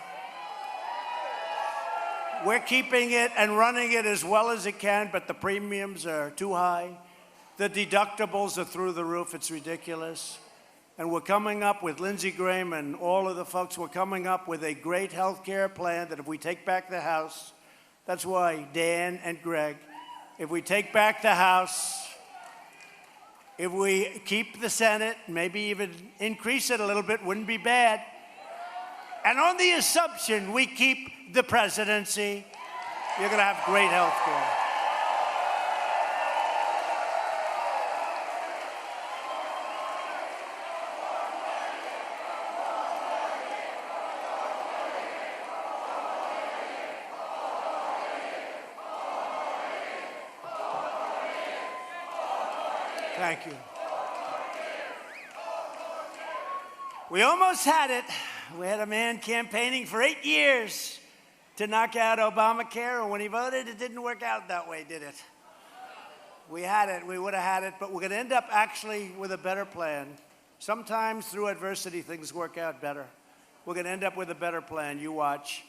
We're keeping it and running it as well as it can, but the premiums are too high. The deductibles are through the roof. It's ridiculous. And we're coming up with Lindsey Graham and all of the folks, we're coming up with a great health care plan that if we take back the House, that's why Dan and Greg, if we take back the House, if we keep the Senate, maybe even increase it a little bit, wouldn't be bad. And on the assumption we keep the presidency, you're going to have great health care. Thank you. We almost had it. We had a man campaigning for 8 years to knock out Obamacare, and when he voted, it didn't work out that way, did it? We had it. We would have had it, but we're going to end up actually with a better plan. Sometimes through adversity, things work out better. We're going to end up with a better plan. You watch.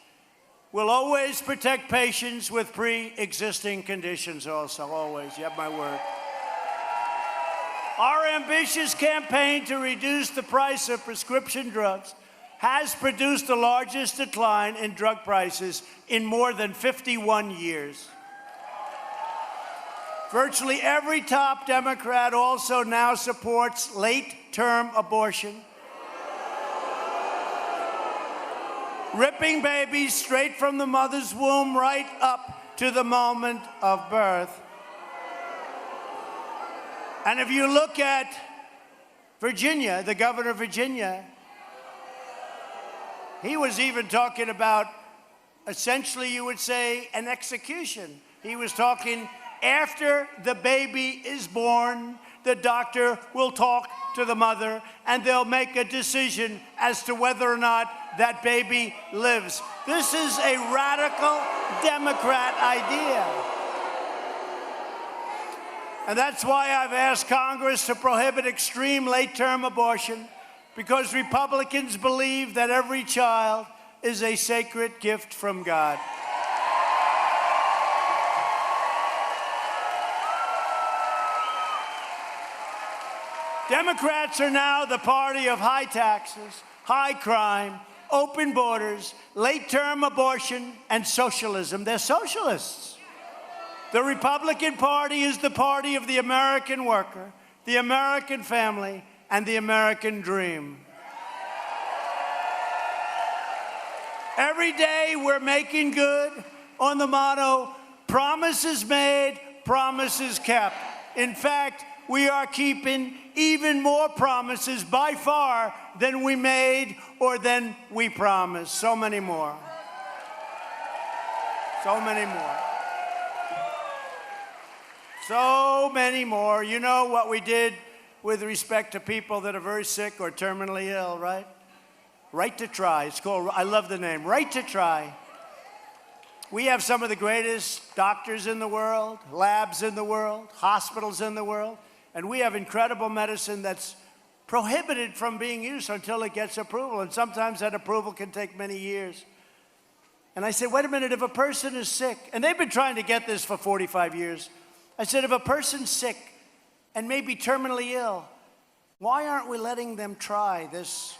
We'll always protect patients with pre-existing conditions also, always. You have my word. Our ambitious campaign to reduce the price of prescription drugs has produced the largest decline in drug prices in more than 51 years. Virtually every top Democrat also now supports late-term abortion, ripping babies straight from the mother's womb right up to the moment of birth. And if you look at Virginia, the governor of Virginia, he was even talking about, essentially, you would say, an execution. He was talking after the baby is born, the doctor will talk to the mother, and they'll make a decision as to whether or not that baby lives. This is a radical Democrat idea. And that's why I've asked Congress to prohibit extreme late-term abortion, because Republicans believe that every child is a sacred gift from God. Democrats are now the party of high taxes, high crime, open borders, late-term abortion, and socialism. They're socialists. The Republican Party is the party of the American worker, the American family, and the American dream. Every day we're making good on the motto, promises made, promises kept. In fact, we are keeping even more promises by far than we made or than we promised. So many more. So many more. So many more. You know what we did with respect to people that are very sick or terminally ill, right? Right to Try. It's called, I love the name, Right to Try. We have some of the greatest doctors in the world, labs in the world, hospitals in the world, and we have incredible medicine that's prohibited from being used until it gets approval, and sometimes that approval can take many years. And I said, wait a minute, if a person is sick, and they've been trying to get this for 45 years, I said, if a person's sick and maybe terminally ill, why aren't we letting them try this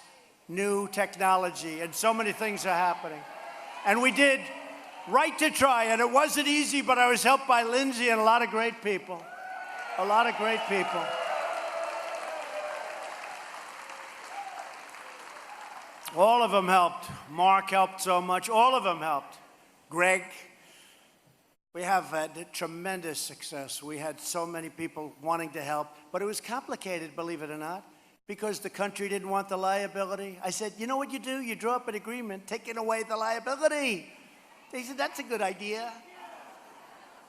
new technology? And so many things are happening. And we did Right to Try, and it wasn't easy, but I was helped by Lindsey and a lot of great people. A lot of great people. All of them helped. Mark helped so much. All of them helped. Greg. We have had tremendous success. We had so many people wanting to help, but it was complicated, believe it or not. because the country didn't want the liability. I said, you know what you do? You draw up an agreement taking away the liability. They said, that's a good idea.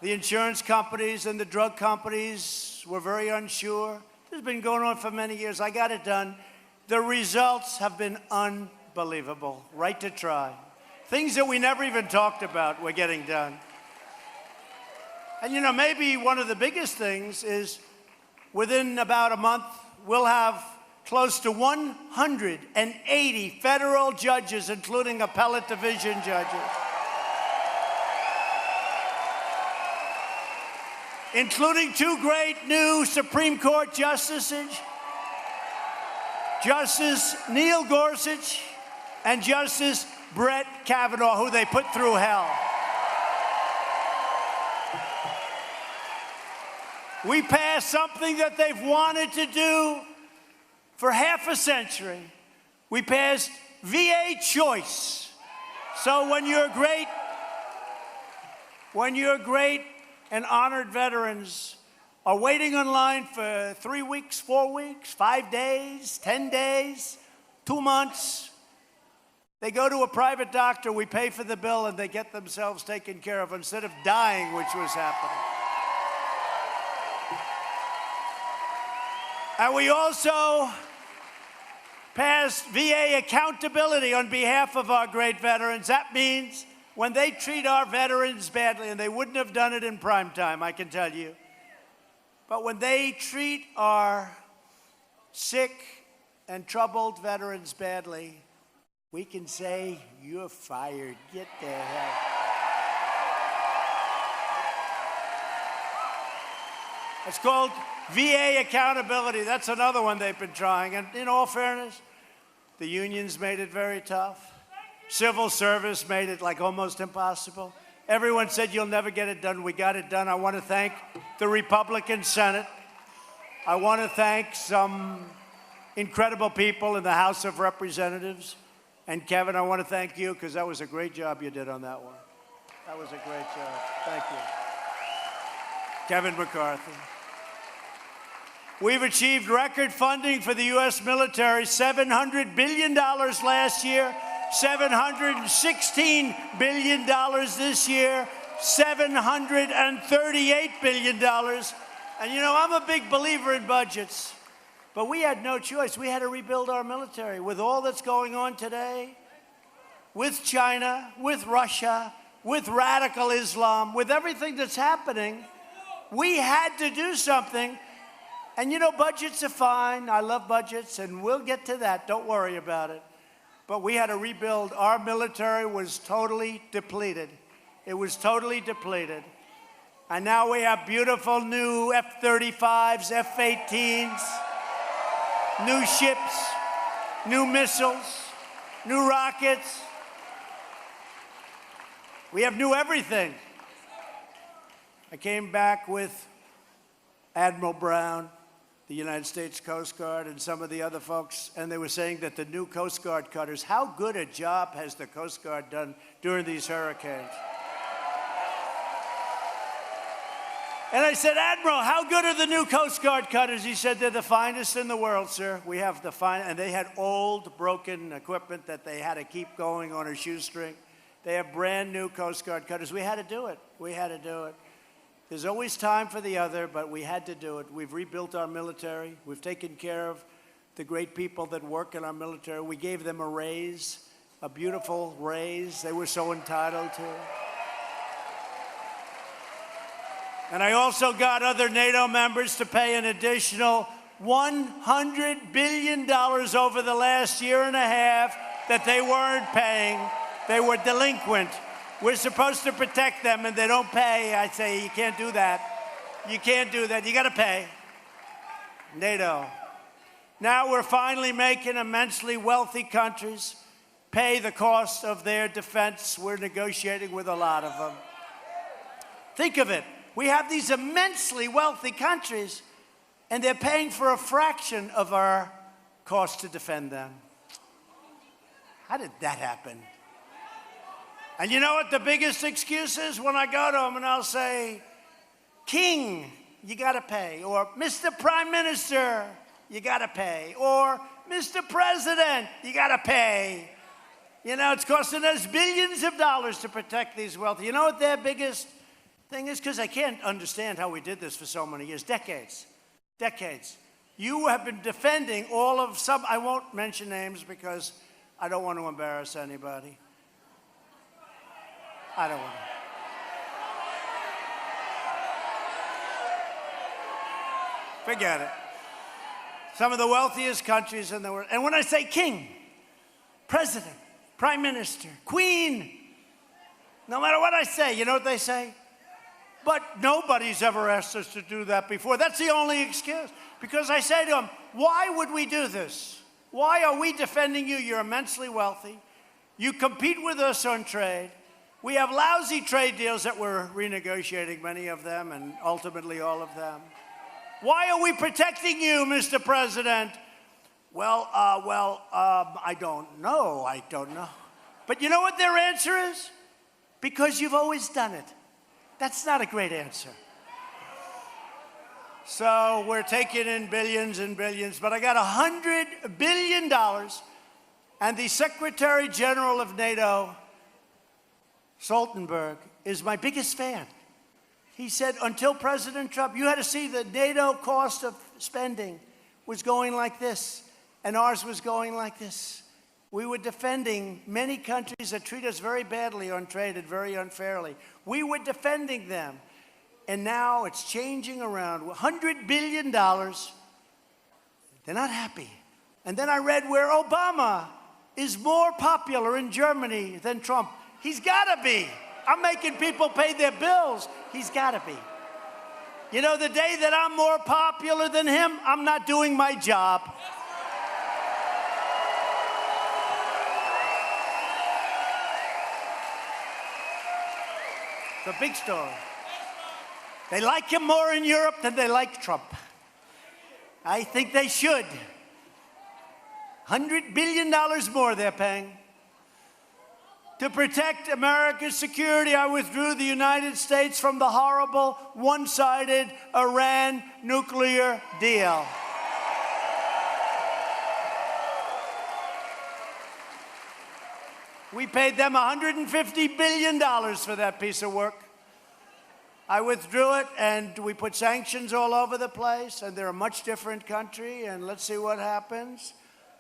The insurance companies and the drug companies were very unsure. This has been going on for many years. I got it done. The results have been unbelievable. Right to try. Things that we never even talked about we're getting done. And you know, maybe one of the biggest things is within about a month, we'll have close to 180 federal judges, including appellate division judges, including 2 great new Supreme Court justices, Justice Neil Gorsuch and Justice Brett Kavanaugh, who they put through hell. We passed something that they've wanted to do for half a century. We passed VA choice. So when you're great and honored veterans are waiting in line for 3 weeks, 4 weeks, 5 days, 10 days, 2 months, they go to a private doctor, we pay for the bill, and they get themselves taken care of instead of dying, which was happening. And we also passed VA accountability on behalf of our great veterans. That means when they treat our veterans badly, and they wouldn't have done it in prime time, I can tell you, but when they treat our sick and troubled veterans badly, we can say, you're fired. Get the hell. It's called VA accountability. That's another one they've been trying. And in all fairness, the unions made it very tough. Civil service made it like almost impossible. Everyone said you'll never get it done. We got it done. I want to thank the Republican Senate. I want to thank some incredible people in the House of Representatives. And Kevin, I want to thank you because that was a great job you did on that one. That was a great job. Thank you. Kevin McCarthy. We've achieved record funding for the U.S. military, $700 billion last year, $716 billion this year, $738 billion. And you know, I'm a big believer in budgets, but we had no choice. We had to rebuild our military with all that's going on today, with China, with Russia, with radical Islam, with everything that's happening. We had to do something. And you know, budgets are fine. I love budgets, and we'll get to that. Don't worry about it. But we had to rebuild. Our military was totally depleted. It was totally depleted. And now we have beautiful new F-35s, F-18s, new ships, new missiles, new rockets. We have new everything. I came back with Admiral Brown, the United States Coast Guard, and some of the other folks, and they were saying that the new Coast Guard cutters, how good a job has the Coast Guard done during these hurricanes? And I said, Admiral, how good are the new Coast Guard cutters? He said, they're the finest in the world, sir. We have the finest, and they had old, broken equipment that they had to keep going on a shoestring. They have brand new Coast Guard cutters. We had to do it. We had to do it. There's always time for the other, but we had to do it. We've rebuilt our military. We've taken care of the great people that work in our military. We gave them a raise, a beautiful raise they were so entitled to. And I also got other NATO members to pay an additional $100 billion over the last year and a half that they weren't paying. They were delinquent. We're supposed to protect them, and they don't pay. I say, you can't do that. You can't do that. You got to pay. NATO. Now we're finally making immensely wealthy countries pay the cost of their defense. We're negotiating with a lot of them. Think of it. We have these immensely wealthy countries, and they're paying for a fraction of our cost to defend them. How did that happen? And you know what the biggest excuse is? When I go to them and I'll say, King, you got to pay. Or Mr. Prime Minister, you got to pay. Or, Mr. President, you got to pay. You know, it's costing us billions of dollars to protect these wealthy. You know what their biggest thing is? Because I can't understand how we did this for so many years. Decades. Decades. You have been defending all of some, I won't mention names because I don't want to embarrass anybody. I don't want to. Forget it. Some of the wealthiest countries in the world. And when I say king, president, prime minister, queen, no matter what I say, you know what they say? But nobody's ever asked us to do that before. That's the only excuse. Because I say to them, why would we do this? Why are we defending you? You're immensely wealthy. You compete with us on trade. We have lousy trade deals that we're renegotiating, many of them, and ultimately all of them. Why are we protecting you, Mr. President? Well, I don't know. I don't know. But you know what their answer is? Because you've always done it. That's not a great answer. So we're taking in billions and billions, but I got $100 billion, and the Secretary General of NATO, Stoltenberg, is my biggest fan. He said, until President Trump, you had to see the NATO cost of spending was going like this, and ours was going like this. We were defending many countries that treat us very badly on trade and very unfairly. We were defending them. And now it's changing around. $100 billion. They're not happy. And then I read where Obama is more popular in Germany than Trump. He's got to be. I'm making people pay their bills. He's got to be. You know, the day that I'm more popular than him, I'm not doing my job. It's a big story. They like him more in Europe than they like Trump. I think they should. $100 billion more they're paying. To protect America's security, I withdrew the United States from the horrible, one-sided Iran nuclear deal. We paid them $150 billion for that piece of work. I withdrew it, and we put sanctions all over the place, and they're a much different country, and let's see what happens.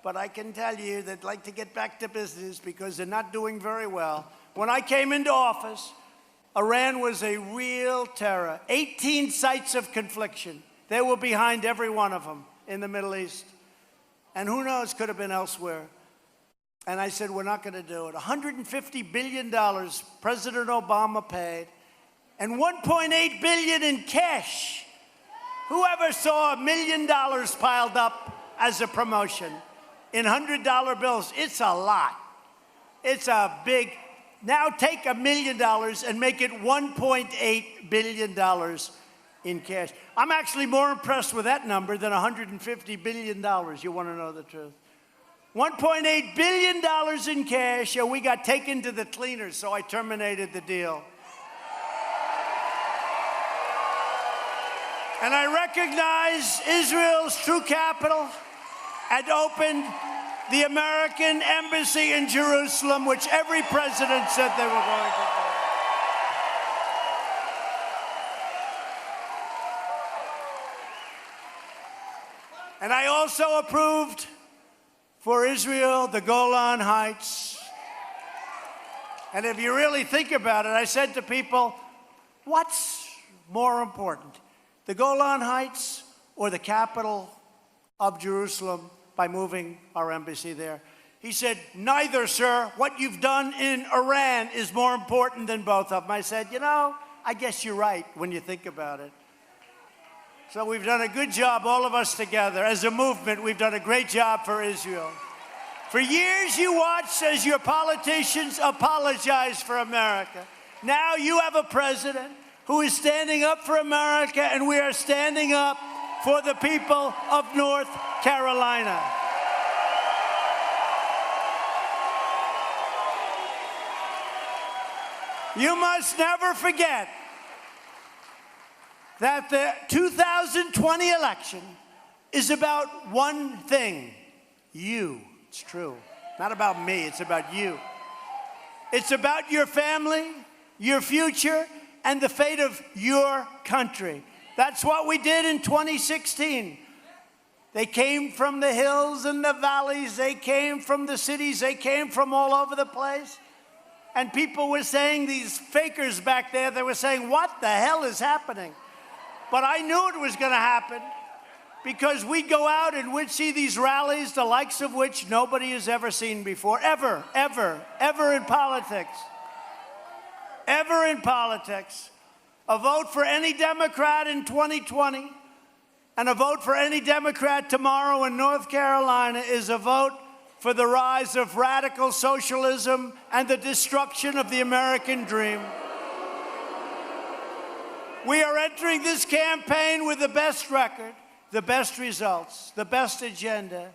But I can tell you that I'd like to get back to business because they're not doing very well. When I came into office, Iran was a real terror. 18 sites of confliction. They were behind every one of them in the Middle East. And who knows, could have been elsewhere. And I said, we're not going to do it. $150 billion President Obama paid, and $1.8 billion in cash. Whoever saw $1 million piled up as a promotion in $100 bills? It's a lot. It's a big. Now take $1 million and make it $1.8 billion in cash. I'm actually more impressed with that number than $150 billion. You want to know the truth? $1.8 billion in cash, and we got taken to the cleaners, so I terminated the deal. And I recognize Israel's true capital and opened the American embassy in Jerusalem, which every president said they were going to do. And I also approved for Israel the Golan Heights. And if you really think about it, I said to people, what's more important, the Golan Heights or the capital of Jerusalem by moving our embassy there? He said, neither, sir. What you've done in Iran is more important than both of them. I said, you know, I guess you're right when you think about it. So we've done a good job, all of us together. As a movement, we've done a great job for Israel. For years, you watched as your politicians apologized for America. Now you have a president who is standing up for America, and we are standing up for the people of North Carolina. You must never forget that the 2020 election is about one thing, you. It's true. Not about me, it's about you. It's about your family, your future, and the fate of your country. That's what we did in 2016. They came from the hills and the valleys. They came from the cities. They came from all over the place. And people were saying, these fakers back there, they were saying, what the hell is happening? But I knew it was going to happen because we'd go out and we'd see these rallies, the likes of which nobody has ever seen before, ever in politics. Ever in politics. A vote for any Democrat in 2020 and a vote for any Democrat tomorrow in North Carolina is a vote for the rise of radical socialism and the destruction of the American dream. We are entering this campaign with the best record, the best results, the best agenda,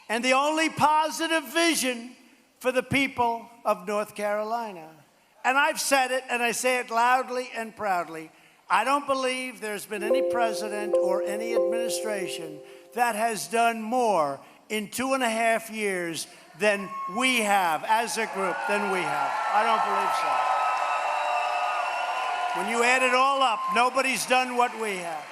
and the only positive vision for the people of North Carolina. And I've said it, and I say it loudly and proudly. I don't believe there's been any president or any administration that has done more in 2.5 years than we have, as a group, than we have. I don't believe so. When you add it all up, nobody's done what we have.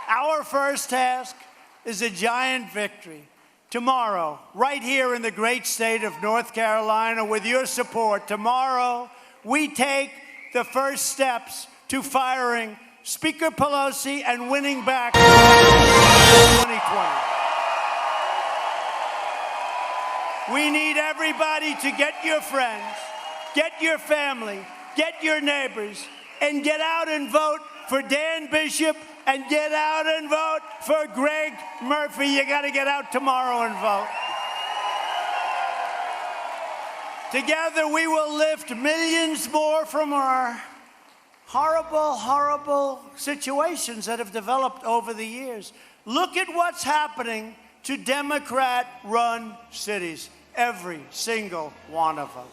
Our first task is a giant victory. Tomorrow, right here in the great state of North Carolina, with your support, tomorrow, we take the first steps to firing Speaker Pelosi and winning back 2020. We need everybody to get your friends, get your family, get your neighbors, and get out and vote for Dan Bishop and get out and vote for Greg Murphy. You got to get out tomorrow and vote. Together we will lift millions more from our horrible, horrible situations that have developed over the years. Look at what's happening to Democrat-run cities, every single one of them.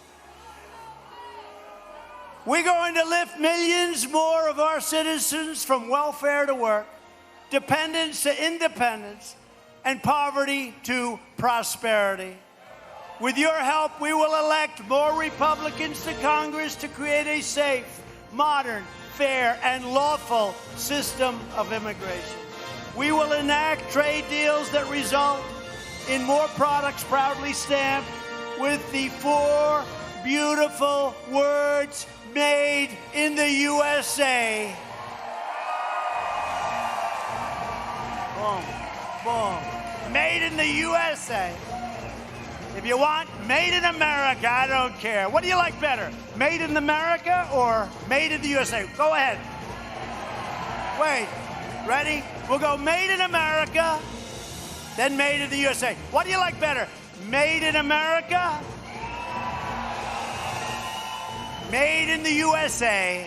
We're going to lift millions more of our citizens from welfare to work, dependence to independence, and poverty to prosperity. With your help, we will elect more Republicans to Congress to create a safe, modern, fair, and lawful system of immigration. We will enact trade deals that result in more products proudly stamped with the 4 beautiful words, made in the USA. Boom, boom. Made in the USA. If you want made in America, I don't care. What do you like better? Made in America or made in the USA? Go ahead. Wait, ready? We'll go made in America, then made in the USA. What do you like better? Made in America? Made in the USA.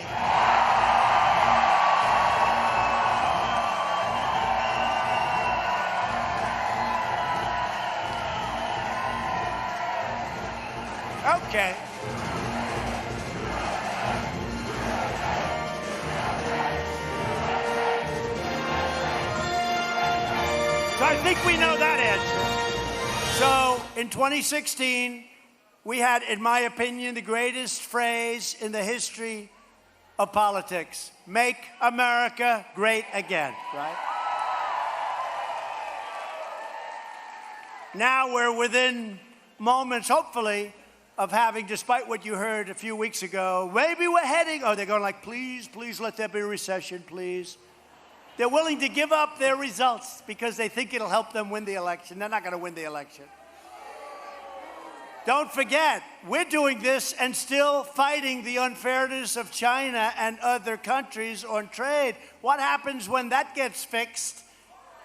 Okay. So I think we know that answer. So in 2016, we had, in my opinion, the greatest phrase in the history of politics. Make America great again, right? Now we're within moments, hopefully, of having, despite what you heard a few weeks ago, maybe we're heading, they're going like, please, please let there be a recession, please. They're willing to give up their results because they think it'll help them win the election. They're not going to win the election. Don't forget, we're doing this and still fighting the unfairness of China and other countries on trade. What happens when that gets fixed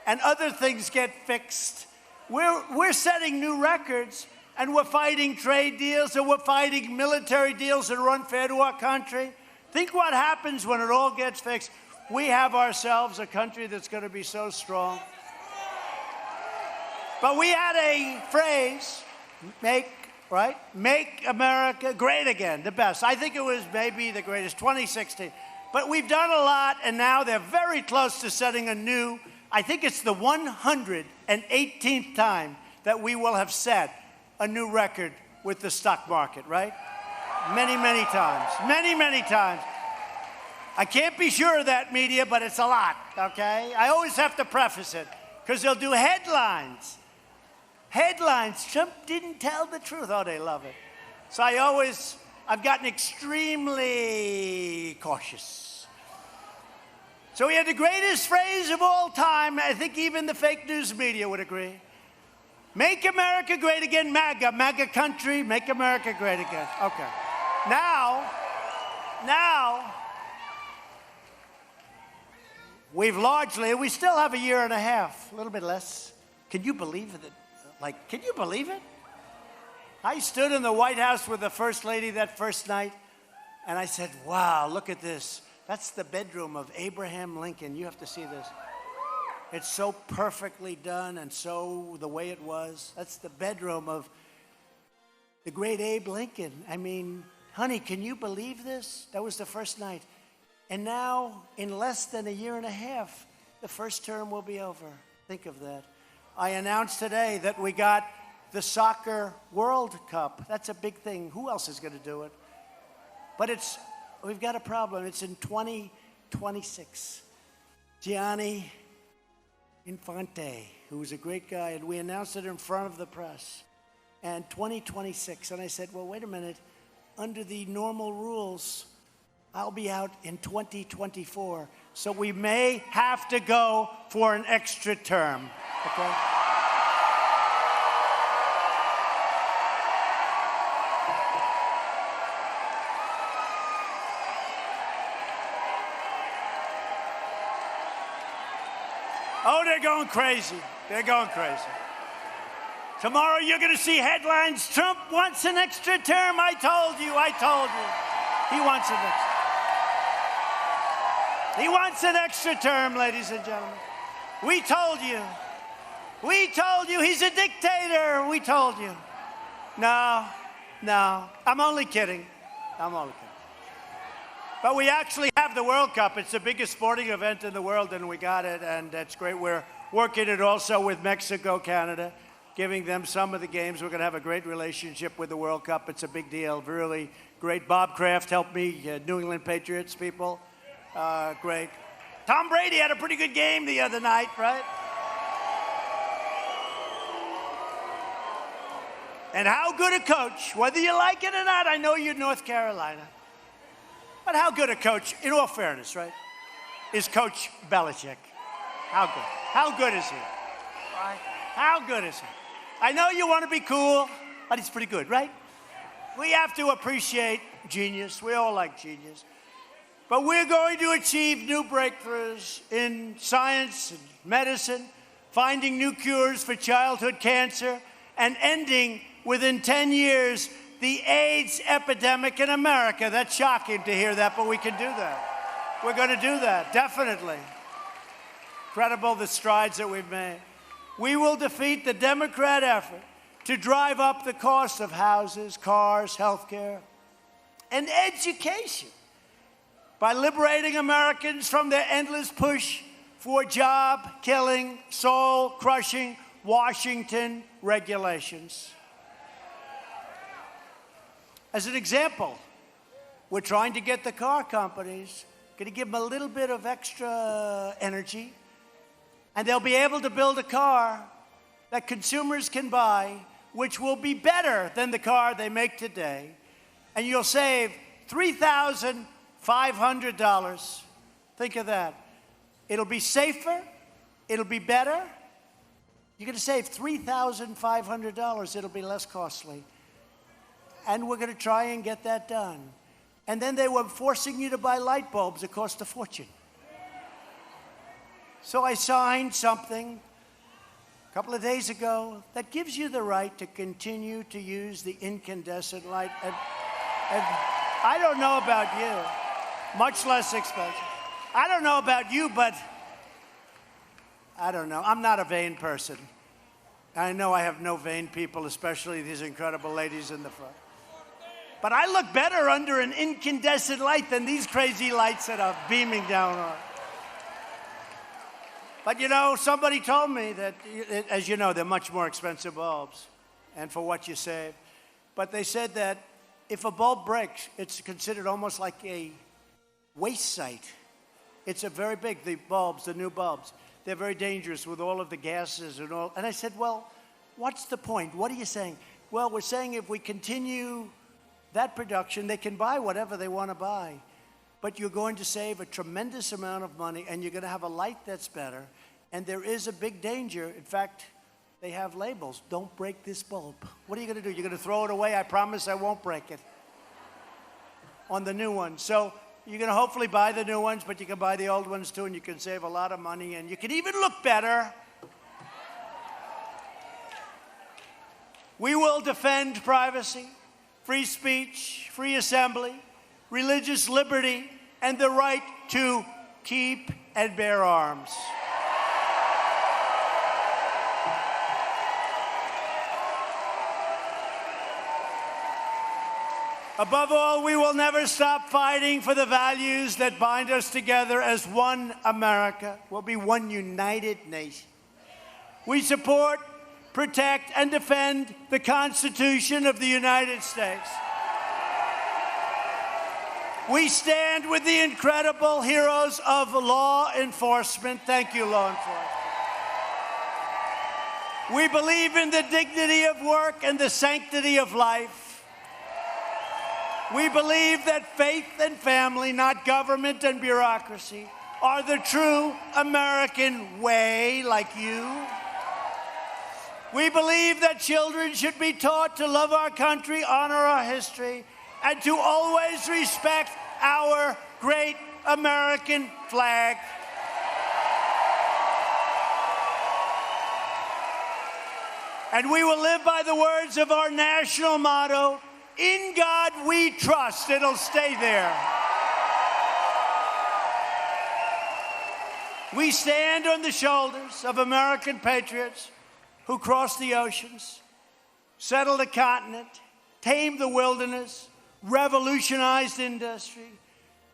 and other things get fixed? We're setting new records, and we're fighting trade deals, and we're fighting military deals that are unfair to our country. Think what happens when it all gets fixed. We have ourselves a country that's going to be so strong. But we had a phrase, make America great again, the best. I think it was maybe the greatest, 2016. But we've done a lot, and now they're very close to setting a new, I think it's the 118th time that we will have set a new record with the stock market, right? Many, many times. Many, many times. I can't be sure of that, media, but it's a lot, okay? I always have to preface it, because they'll do headlines. Headlines. Trump didn't tell the truth. Oh, they love it. So I've gotten extremely cautious. So we had the greatest phrase of all time. I think even the fake news media would agree. Make America great again, MAGA. MAGA country, make America great again. Okay. Now, we still have a year and a half, a little bit less. Can you believe it? Can you believe it? I stood in the White House with the First Lady that first night, and I said, wow, look at this. That's the bedroom of Abraham Lincoln. You have to see this. It's so perfectly done and so the way it was. That's the bedroom of the great Abe Lincoln. I mean, honey, can you believe this? That was the first night. And now, in less than a year and a half, the first term will be over. Think of that. I announced today that we got the Soccer World Cup. That's a big thing. Who else is going to do it? But we've got a problem. It's in 2026. Gianni Infante, who was a great guy, and we announced it in front of the press. And 2026. And I said, well, wait a minute. Under the normal rules, I'll be out in 2024. So we may have to go for an extra term. Okay? Oh, they're going crazy. They're going crazy. Tomorrow you're going to see headlines. Trump wants an extra term. I told you. He wants an extra. He wants an extra term, ladies and gentlemen. We told you. He's a dictator. We told you. No. I'm only kidding. But we actually have the World Cup. It's the biggest sporting event in the world, and we got it, and that's great. We're working it also with Mexico, Canada, giving them some of the games. We're going to have a great relationship with the World Cup. It's a big deal, really great. Bob Kraft helped me, New England Patriots people. Great. Tom Brady had a pretty good game the other night, right? And how good a coach, whether you like it or not, I know you're North Carolina, but how good a coach, in all fairness, right, is Coach Belichick? How good? How good is he? Right? How good is he? I know you want to be cool, but he's pretty good, right? We have to appreciate genius. We all like genius. But we're going to achieve new breakthroughs in science and medicine, finding new cures for childhood cancer, and ending within 10 years the AIDS epidemic in America. That's shocking to hear that, but we can do that. We're going to do that, definitely. Incredible the strides that we've made. We will defeat the Democrat effort to drive up the cost of houses, cars, health care, and education by liberating Americans from their endless push for job-killing, soul-crushing Washington regulations. As an example, we're trying to get the car companies, going to give them a little bit of extra energy, and they'll be able to build a car that consumers can buy, which will be better than the car they make today, and you'll save $3,500. Think of that. It'll be safer. It'll be better. You're going to save $3,500. It'll be less costly. And we're going to try and get that done. And then they were forcing you to buy light bulbs that cost a fortune. So I signed something a couple of days ago that gives you the right to continue to use the incandescent light. And I don't know about you, much less expensive. I don't know about you, but I don't know. I'm not a vain person. I know I have no vain people, especially these incredible ladies in the front. But I look better under an incandescent light than these crazy lights that are beaming down on. But you know, somebody told me that, as you know, they're much more expensive bulbs, and for what you save. But they said that if a bulb breaks, it's considered almost like a waste site. It's a very big, the bulbs, the new bulbs. They're very dangerous with all of the gases and all. And I said, well, what's the point? What are you saying? Well, we're saying if we continue that production, they can buy whatever they want to buy. But you're going to save a tremendous amount of money, and you're going to have a light that's better. And there is a big danger. In fact, they have labels. Don't break this bulb. What are you going to do? You're going to throw it away? I promise I won't break it. On the new one. So you're going to hopefully buy the new ones, but you can buy the old ones too, and you can save a lot of money, and you can even look better. We will defend privacy, free speech, free assembly, religious liberty, and the right to keep and bear arms. Above all, we will never stop fighting for the values that bind us together as one America. We'll be one united nation. We support, protect, and defend the Constitution of the United States. We stand with the incredible heroes of law enforcement. Thank you, law enforcement. We believe in the dignity of work and the sanctity of life. We believe that faith and family, not government and bureaucracy, are the true American way, like you. We believe that children should be taught to love our country, honor our history, and to always respect our great American flag. And we will live by the words of our national motto, "In God we trust." It'll stay there. We stand on the shoulders of American patriots who crossed the oceans, settled a continent, tamed the wilderness, revolutionized industry,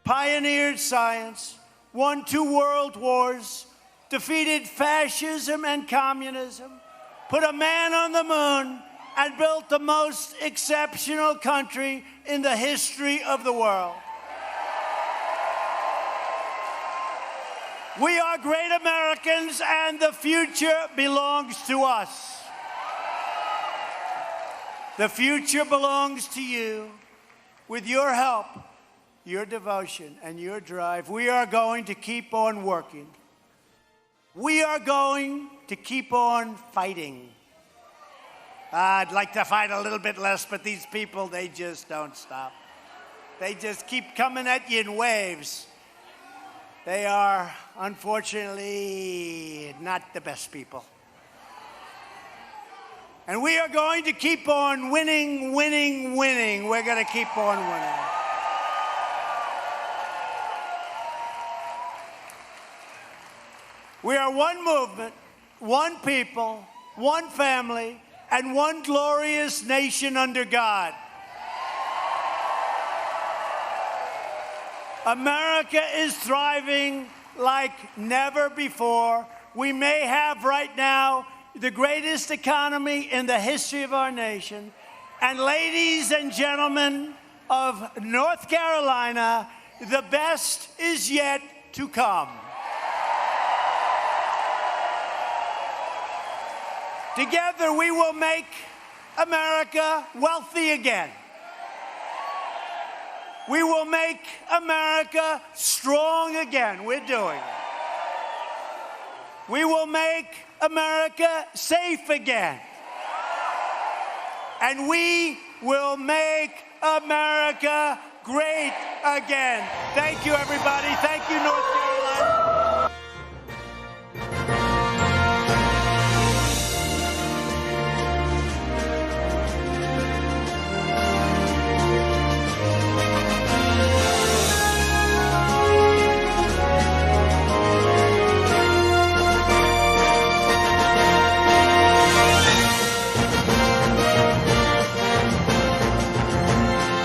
pioneered science, won 2 world wars, defeated fascism and communism, put a man on the moon, and built the most exceptional country in the history of the world. We are great Americans, and the future belongs to us. The future belongs to you. With your help, your devotion, and your drive, we are going to keep on working. We are going to keep on fighting. I'd like to fight a little bit less, but these people, they just don't stop. They just keep coming at you in waves. They are, unfortunately, not the best people. And we are going to keep on winning, winning, winning. We're going to keep on winning. We are one movement, one people, one family, and one glorious nation under God. America is thriving like never before. We may have right now the greatest economy in the history of our nation. And ladies and gentlemen of North Carolina, the best is yet to come. Together, we will make America wealthy again. We will make America strong again. We're doing it. We will make America safe again. And we will make America great again. Thank you, everybody. Thank you, North Carolina.